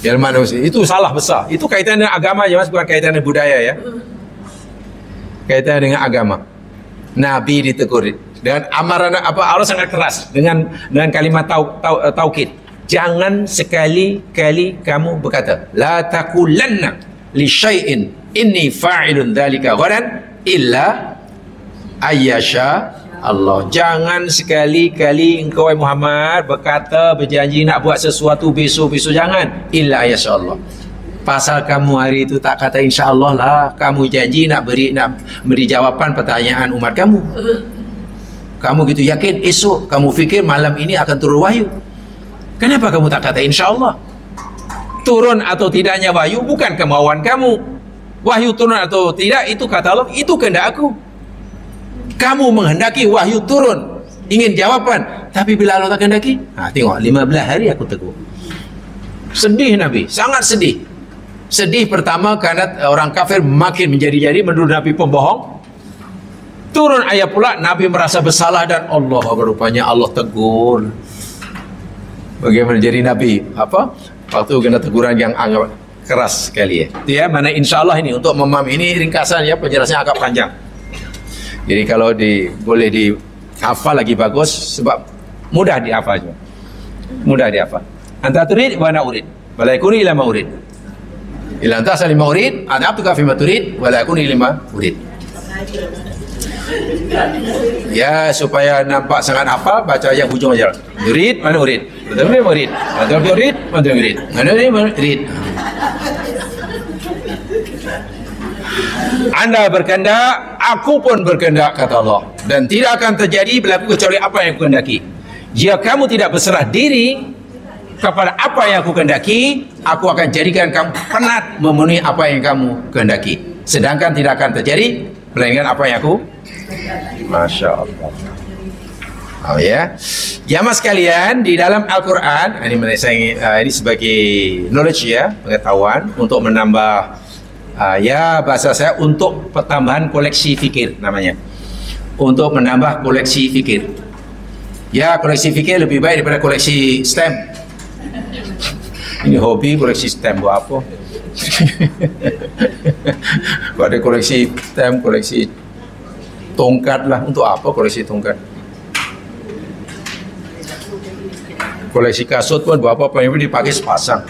Jangan makna itu salah besar. Itu kaitan dengan agama ya mas, bukan kaitan dengan budaya ya. Kaitan dengan agama. Nabi ditegur dengan amaran Allah sangat keras dengan kalimat taukid. Jangan sekali-kali kamu berkata la taqulanna li syai'in inni fa'ilun dzalika ghadan illa ayyasha Allah. Jangan sekali-kali engkau Muhammad berjanji nak buat sesuatu besok-besok, jangan illa ayyasha Allah. Pasal kamu hari itu tak kata insya-Allah lah, kamu janji nak beri jawapan pertanyaan umat kamu. Kamu gitu yakin esok, kamu fikir malam ini akan turun wahyu. Kenapa kamu tak kata insya-Allah? Turun atau tidaknya wahyu bukan kemauan kamu. Wahyu turun atau tidak itu kata Allah, itu kehendak aku. Kamu menghendaki wahyu turun, ingin jawaban, tapi bila Allah tak kehendaki, tengok 15 hari aku tegur. Sedih Nabi, sangat sedih. Sedih pertama karena orang kafir makin menjadi-jadi menuduh Nabi pembohong. Turun ayat pula Nabi merasa bersalah dan Allah berupanya Allah tegur. Bagaimana jadi Nabi? Waktu kena teguran yang anggap keras sekali ya. Itu ya, mana insya Allah ini untuk memahami ini ringkasan ya, penjelasannya agak panjang. Jadi kalau boleh dihafal lagi bagus sebab mudah dihafal juga. Mudah dihafal. Anta turid wa ana urid. Wala yakuni ila ma urid. Ila anta salim ma urid, ana abtuka fi ma turid wala yakuni lima urid. Ya supaya nampak sangat hafal baca yang hujung aja. Urid mana urid. Betul mana urid. Betul urid, betul urid. Mana urid. Anda berkehendak, aku pun berkehendak kata Allah, dan tidak akan terjadi berlaku kecuali apa yang aku kehendaki. Jika kamu tidak berserah diri kepada apa yang aku kehendaki, aku akan jadikan kamu penat memenuhi apa yang kamu kehendaki. Sedangkan tidak akan terjadi melainkan apa yang aku. Masya Allah. Oh ya, jamaah sekalian, di dalam Al-Quran ini sebagai knowledge ya, pengetahuan untuk menambah ya bahasa saya untuk pertambahan koleksi fikir namanya, untuk menambah koleksi fikir. Ya koleksi fikir lebih baik daripada koleksi stamp. Ini hobi koleksi stamp buat apa? Pada koleksi stamp, koleksi tongkat lah, untuk apa koleksi tongkat? Koleksi kasut pun buat apa? Yang dipakai sepasang.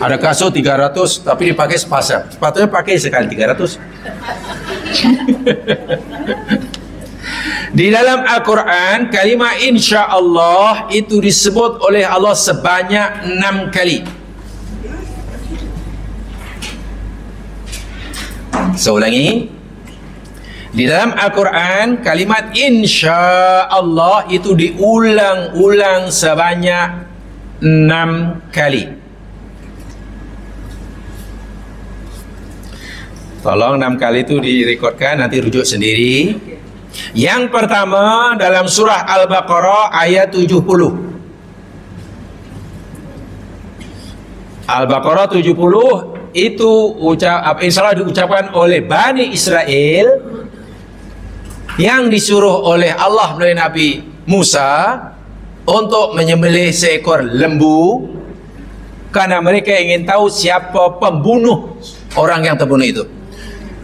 Ada kasut 300 tapi dipakai sepasang. Sepatutnya pakai sekali 300. Di dalam Al-Quran kalimat insya Allah itu disebut oleh Allah sebanyak 6 kali. Saya ulangi. Di dalam Al-Quran kalimat insya Allah itu diulang-ulang sebanyak 6 kali. Tolong 6 kali itu direkodkan, nanti rujuk sendiri. Yang pertama dalam surah Al-Baqarah ayat 70. Al-Baqarah 70 itu insya Allah diucapkan oleh Bani Israel yang disuruh oleh Allah melalui Nabi Musa untuk menyembelih seekor lembu karena mereka ingin tahu siapa pembunuh orang yang terbunuh itu.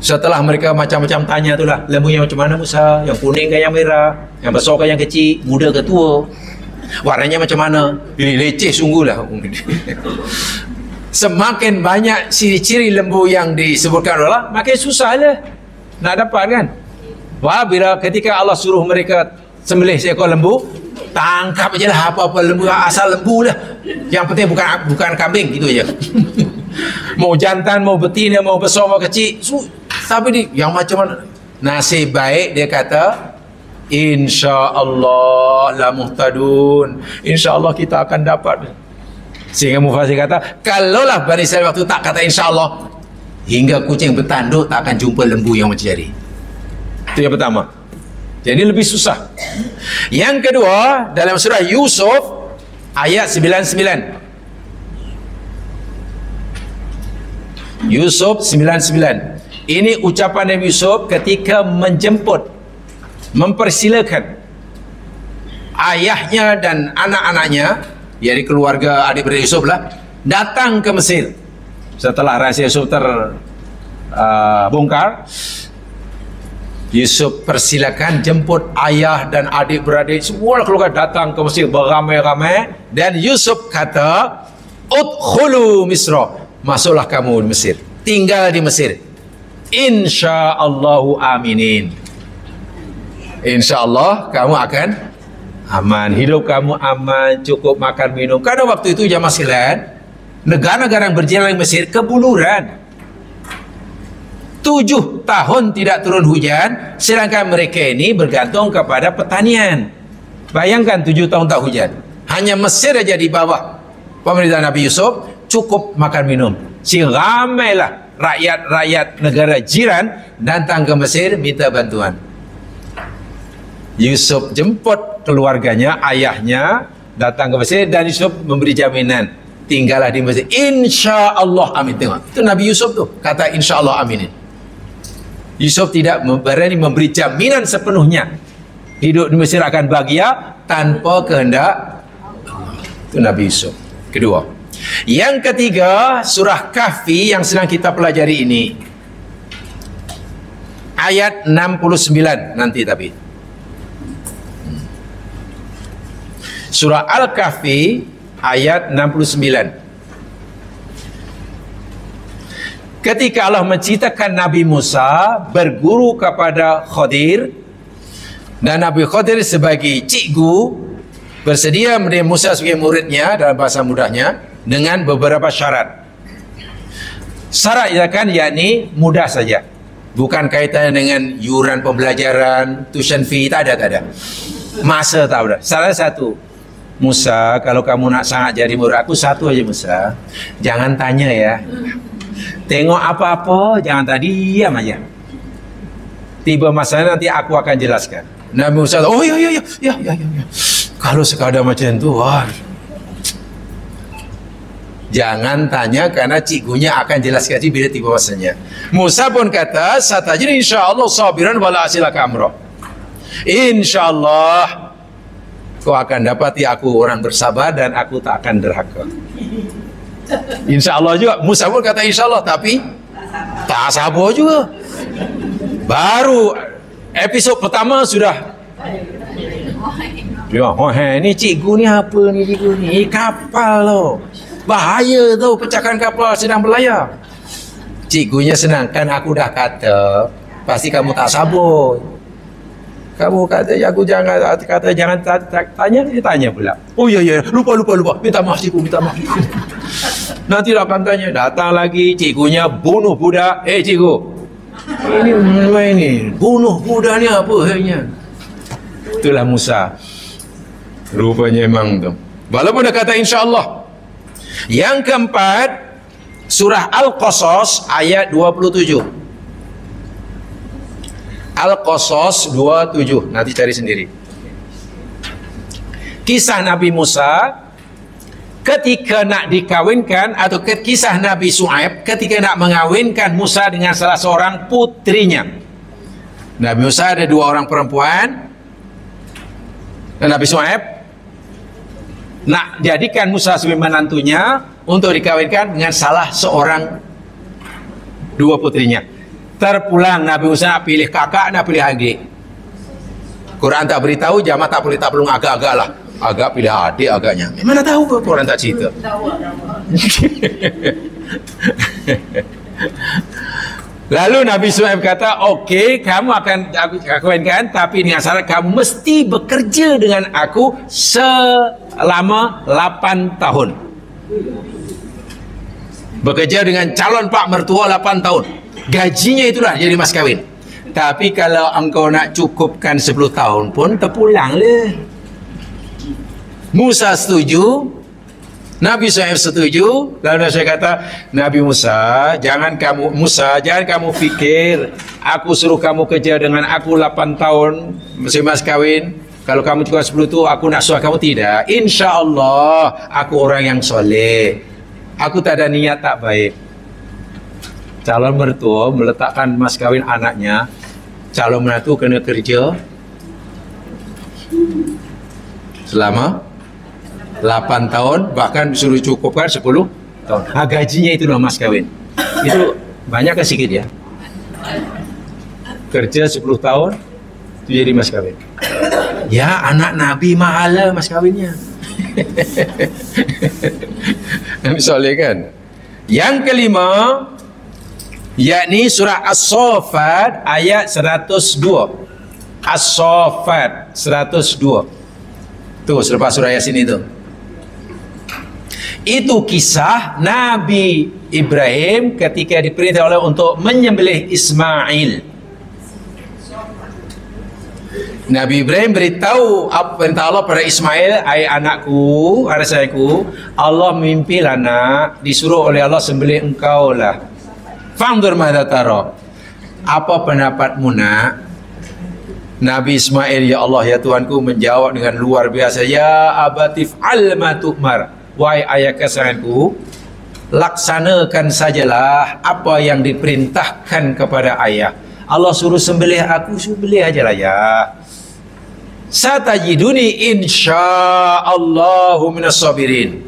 Setelah mereka macam-macam tanya itulah, lembunya macam mana Musa, yang kuning ke yang merah, yang besar ke yang kecil, muda ke tua. Warnanya macam mana? Leceh sungguhlah. Semakin banyak ciri-ciri lembu yang disebutkan Allah, makin susah lah nak dapat kan. Wah, bila ketika Allah suruh mereka sembelih seekor lembu, tangkap je lah apa-apa lembu, asal lembu lah. Yang penting bukan kambing, gitu aja. Mau jantan, mau betina, mau besar, mau kecil, tapi yang macam mana? Nasib baik dia kata, InsyaAllah la muhtadun, InsyaAllah kita akan dapat. Sehingga Mufasir kata, kalaulah Bani Israil waktu tak kata InsyaAllah, hingga kucing bertanduk tak akan jumpa lembu yang mencari. Itu yang pertama. Jadi lebih susah. Yang kedua, dalam surah Yusuf ayat 99. Yusuf 99. Ini ucapan Nabi Yusuf ketika menjemput, mempersilakan ayahnya dan anak-anaknya, dari keluarga adik-beradik Yusuf lah, datang ke Mesir. Setelah rahsia Yusuf terbongkar, Yusuf persilakan jemput ayah dan adik-beradik semua keluarga datang ke Mesir beramai-ramai, dan Yusuf kata, udkhulu Misra, masuklah kamu di Mesir, tinggal di Mesir, insyaallahu aminin, insyaallah kamu akan aman, hidup kamu aman, cukup makan minum. Karena waktu itu jamaah sekalian, negara-negara yang berjalan di Mesir kebuluran, 7 tahun tidak turun hujan, sedangkan mereka ini bergantung kepada pertanian. Bayangkan 7 tahun tak hujan, hanya Mesir aja di bawah pemerintahan Nabi Yusuf cukup makan minum. Ramailah rakyat-rakyat negara jiran datang ke Mesir minta bantuan. Yusuf jemput keluarganya, ayahnya datang ke Mesir, dan Yusuf memberi jaminan, tinggallah di Mesir, insyaallah amin. Tengok, itu Nabi Yusuf tuh kata insyaallah aminin. Yusuf tidak berani memberi jaminan sepenuhnya hidup di Mesir akan bahagia tanpa kehendak Allah. Itu Nabi Yusuf. Kedua. Yang ketiga, surah Kahfi yang sedang kita pelajari ini, ayat 69 nanti. Tapi surah Al-Kahfi ayat 69. Ketika Allah menceritakan Nabi Musa berguru kepada Khadir, dan Nabi Khadir sebagai cikgu bersedia menerima Musa sebagai muridnya, dalam bahasa mudahnya, dengan beberapa syarat. Syarat kan yakni mudah saja, bukan kaitannya dengan yuran pembelajaran, tuition fee, tak ada. Masa tak ada. Syarat satu, Musa, kalau kamu nak sangat jadi murid aku, satu aja Musa, jangan tanya ya, tengok apa-apa jangan tadi, diam aja. Tiba masanya nanti aku akan jelaskan. Nabi Musa, oh ya. Kalau sekadar macam tu, wah, jangan tanya karena cikgunya akan jelaskan bila tiba masanya. Musa pun kata, satajri insyaallah sabiran wala asilaka amra. Insyaallah kau akan dapati aku orang bersabar dan aku tak akan derhaka. InsyaAllah juga. Musa pun kata insyaAllah, tapi tak sabar juga. Baru episod pertama sudah dia, ni cikgu ni apa ni, cikgu ni kapal loh, bahaya tau, pecahkan kapal sedang berlayar. Cikgunya senang, kan aku dah kata pasti kamu tak sabar. Kamu kata aku jangan tanya, dia tanya pula. Oh ya, lupa. Minta maaf cikgu, minta maaf. Nanti akan tanya, datang lagi cikgunya bunuh budak. Cikgu, ini bunuh budak ni apa hanya? Itulah Musa. Rupanya memang tu. Walaupun dia kata insyaallah. Yang keempat, surah Al-Qasas ayat 27. Al-Qasas 27, nanti cari sendiri. Kisah Nabi Musa ketika nak dikawinkan, atau kisah Nabi Shu'aib ketika nak mengawinkan Musa dengan salah seorang putrinya. Nabi Musa ada 2 orang perempuan, dan Nabi Shu'aib nak jadikan Musa sebagai menantunya untuk dikawinkan dengan salah seorang 2 putrinya. Terpulang Nabi Musa nak pilih kakak, nak pilih adik. Quran tak beritahu, jamaah tak perlu agak-agak lah. Agak pilih adik agaknya. Mana tahu apa orang tak cerita. Lalu Nabi Shu'aib kata, okey, kamu akan aku kawinkan, tapi dengan syarat kamu mesti bekerja dengan aku selama 8 tahun. Bekerja dengan calon pak mertua 8 tahun. Gajinya itulah jadi mas kawin. Tapi kalau engkau nak cukupkan 10 tahun pun terpulanglah. Musa setuju, Nabi Shu'aib setuju. Lalu Nabi Shu'aib kata, Nabi Musa, jangan kamu fikir aku suruh kamu kerja dengan aku 8 tahun mesti mas kawin. Kalau kamu cuma 10 tu aku nak suruh kamu. Tidak. InsyaAllah aku orang yang soleh. Aku tak ada niat tak baik. Calon mertua meletakkan mas kawin anaknya, calon menantu kena kerja selama 8 tahun, bahkan suruh cukupkan 10 tahun. Gajinya itu lah mas kawin. Itu banyak ke sikit ya? Kerja 10 tahun itu jadi mas kawin. Ya, anak Nabi mahal lah mas kawinnya. Nabi soleh kan. Yang kelima, yakni surah As-Saffat ayat 102. As-Saffat 102. Tuh selepas surah Yasin itu. Itu kisah Nabi Ibrahim ketika diperintah Allah untuk menyembelih Ismail. Nabi Ibrahim beritahu apa perintah Allah pada Ismail, ai anakku, anak sayaku, Allah mimpilah nak, disuruh oleh Allah sembelih engkau lah. Fangdur madza tara. Apa pendapatmu nak? Nabi Ismail, ya Allah ya Tuhanku, menjawab dengan luar biasa, ya abatif al ma tu'mar. Wahai ayah kesayanganku, laksanakan sajalah apa yang diperintahkan kepada ayah. Allah suruh sembelih aku, sembelih ajalah ya. Satajiduni insyaallahu minas sabirin.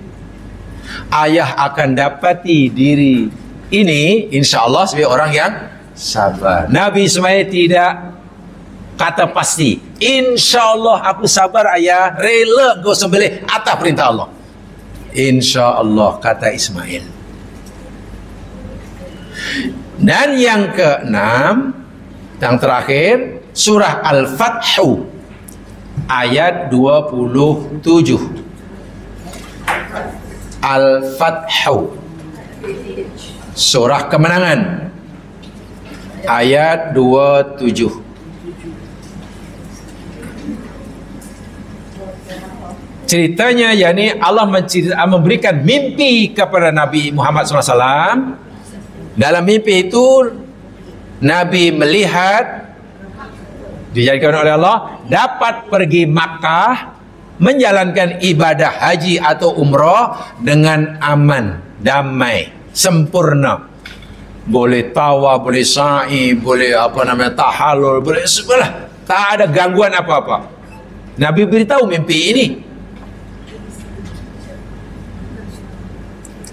Ayah akan dapati diri ini insyaallah sebagai orang yang sabar. Nabi Ismail tidak kata pasti, insyaallah aku sabar ayah, rela kau sembelih atas perintah Allah. InsyaAllah, kata Ismail. Dan yang keenam, yang terakhir, surah Al-Fathu ayat 27. Al-Fathu, surah kemenangan, ayat 27. Ceritanya yakni Allah memberikan mimpi kepada Nabi Muhammad SAW. Dalam mimpi itu Nabi melihat dijadikan oleh Allah dapat pergi Makkah menjalankan ibadah haji atau umrah dengan aman, damai, sempurna. Boleh tawa, boleh sa'i, boleh tahallul, boleh sebelah, tak ada gangguan apa-apa. Nabi beritahu mimpi ini.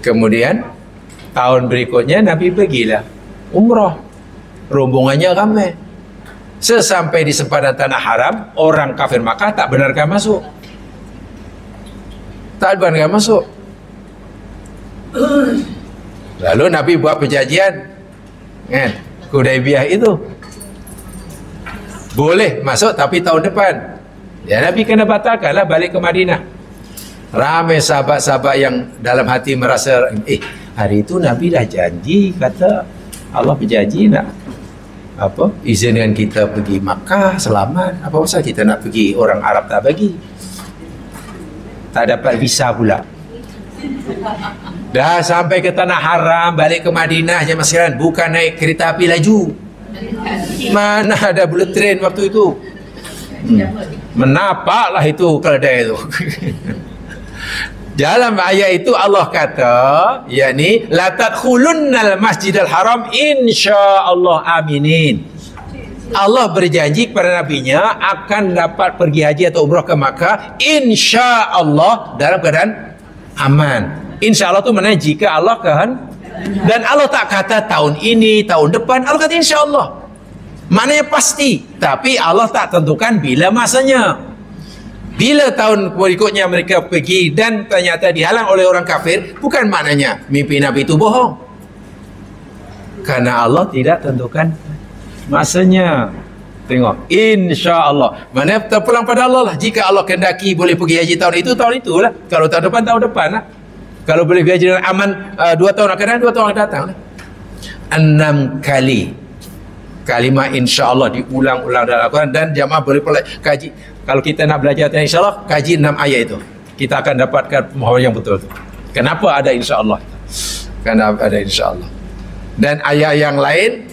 Kemudian tahun berikutnya Nabi pergilah umrah, rombongannya ramai. Sesampai di sempadan tanah haram, orang kafir Makkah tak benarkan masuk. Tak benarkan masuk. Lalu Nabi buat perjanjian kan, Hudaybiyah itu. Boleh masuk tapi tahun depan. Ya, Nabi kena batalkanlah, balik ke Madinah. Ramai sahabat-sahabat yang dalam hati merasa, hari itu Nabi dah janji, kata Allah berjanji nak izinkan kita pergi Makkah selamat. Apa pasal kita nak pergi, orang Arab tak bagi, tak dapat visa pula. Dah sampai ke tanah haram, balik ke Madinah je sekalian, bukan naik kereta api laju. Mana ada bullet train waktu itu. Menapaklah itu keledai itu. Dalam ayat itu Allah kata, yakni la tadkhulunnal masjidal haram insyaallah aminin. Allah berjanji kepada nabinya akan dapat pergi haji atau umrah ke Makkah insyaallah dalam keadaan aman. Insyaallah itu maknanya jika Allah kan, dan Allah tak kata tahun ini, tahun depan, Allah kata insyaallah. Maknanya pasti, tapi Allah tak tentukan bila masanya. Bila tahun berikutnya mereka pergi dan ternyata dihalang oleh orang kafir, bukan maknanya mimpi Nabi itu bohong. Karena Allah tidak tentukan masanya. Tengok, insya-Allah. Mana terpulang pada Allah lah. Jika Allah kehendaki boleh pergi haji tahun itulah. Kalau tahun depan lah. Kalau boleh pergi haji dengan aman 2 tahun akan datang, 2 tahun akan datang lah. 6 kali kalimah insya-Allah diulang-ulang dalam Al-Quran, dan jamaah boleh kaji. Kalau kita nak belajar tentang insya-Allah, kaji 6 ayat itu. Kita akan dapatkan pemahaman yang betul tu. Kenapa ada insya-Allah? Karena ada insya-Allah. Dan ayat yang lain,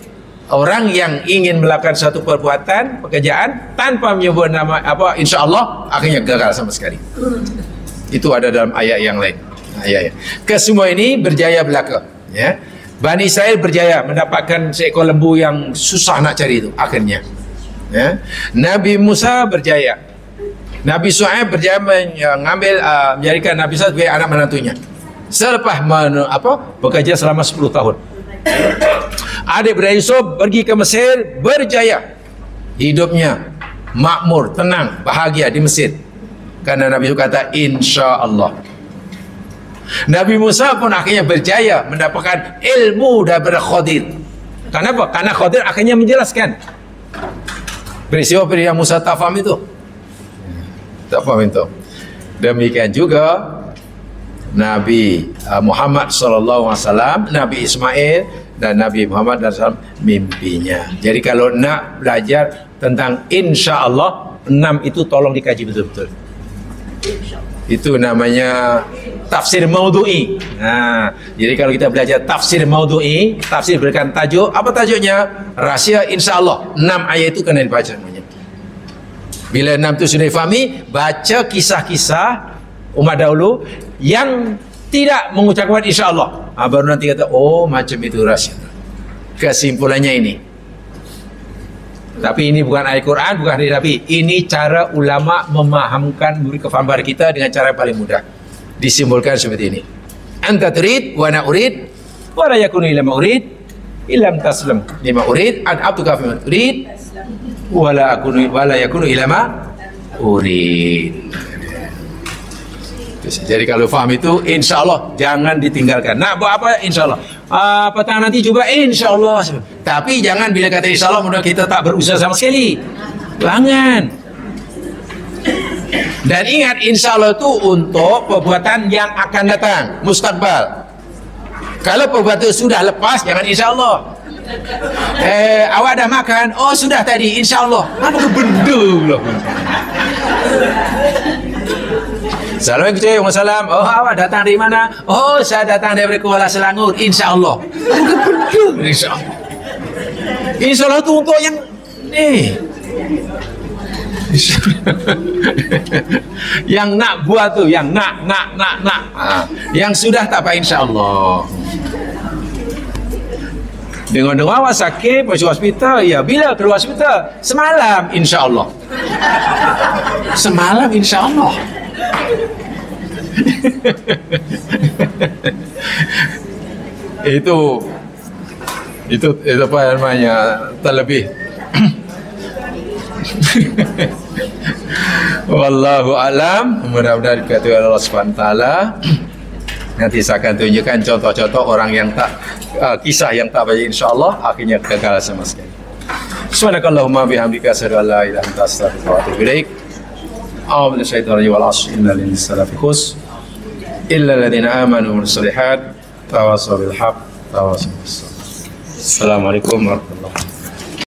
orang yang ingin melakukan satu perbuatan, pekerjaan tanpa menyebut nama apa insya-Allah, akhirnya gagal sama sekali. Itu ada dalam ayat yang lain. Ayat. Kesemua ini berjaya belaka, ya. Bani Israel berjaya mendapatkan seekor lembu yang susah nak cari itu akhirnya, ya. Nabi Musa berjaya, Nabi Shu'aib berjaya menjadikan Nabi Musa sebagai anak menantunya selepas bekerja selama 10 tahun. Adik-beradik Yusuf pergi ke Mesir, berjaya, hidupnya makmur, tenang, bahagia di Mesir karena Nabi Yusuf kata insya-Allah. Nabi Musa pun akhirnya berjaya mendapatkan ilmu daripada Khadir. Kenapa? Karena Khadir akhirnya menjelaskan peristiwa Musa tak faham itu. Tak faham itu. Demikian juga Nabi Muhammad SAW, Nabi Ismail dan Nabi Muhammad SAW mimpinya. Jadi kalau nak belajar tentang insya-Allah 6 itu tolong dikaji betul-betul. Itu namanya tafsir maudhu'i. Jadi kalau kita belajar tafsir maudhu'i, tafsir berikan tajuk, apa tajuknya? Rahsia insya-Allah. 6 ayat itu kena dibaca semuanya. Bila 6 itu sudah difahami, baca kisah-kisah umat dahulu yang tidak mengucapkan insya-Allah. Baru nanti kata, oh macam itu rahsia. Kesimpulannya ini. Tapi ini bukan ayat Quran, bukan hadis Nabi. Ini cara ulama memahamkan, memberi kefahaman kita dengan cara yang paling mudah. Disimbolkan seperti ini. Anta turid wa ana urid wa la yakunu illa ma urid illam taslam lima urid an abtuka fi ma turid wa la yakunu illa ma urid. Jadi kalau faham itu insya-Allah jangan ditinggalkan. Nak buat apa insya-Allah. Petang nanti cuba insya-Allah. Tapi jangan bila kata insya-Allah mudah kita tak berusaha sama sekali. Jangan. Dan ingat insya-Allah itu untuk perbuatan yang akan datang, mustakbal. Kalau perbuatan itu sudah lepas, jangan insya-Allah. Awak dah makan? Oh sudah tadi, insya-Allah. Apa benda pula? Assalamualaikum warahmatullahi wabarakatuh. Oh awak datang dari mana? Oh saya datang dari Kuala Selangor, insya-Allah. Insya-Allah. Insya-Allah itu untuk yang yang nak buat tu, yang nak. Yang sudah tak apa insya-Allah. Dengar-dengar awak sakit pergi hospital, ya bila keluar hospital? Semalam insya-Allah. Semalam insya-Allah. itu apa namanya terlebih. Wallahu alam. Mudah-mudahan dikatakan Allah Subhanahu taala. Nanti saya akan tunjukkan contoh-contoh orang yang tak kisah yang tak baik insyaallah akhirnya gagal sama sekali. Subhanakallahumma bihamdika asyhadu an la ilaha illa anta astaghfiruka wa atubu ilaik. A'udzu billahi minasyaitonir rajim wal 'asri innal insana lafi khusr illa alladziina aamanu wa 'amilus shalihaati tawassaw bil haqq tawassaw bis sabr. Assalamualaikum warahmatullahi wabarakatuh.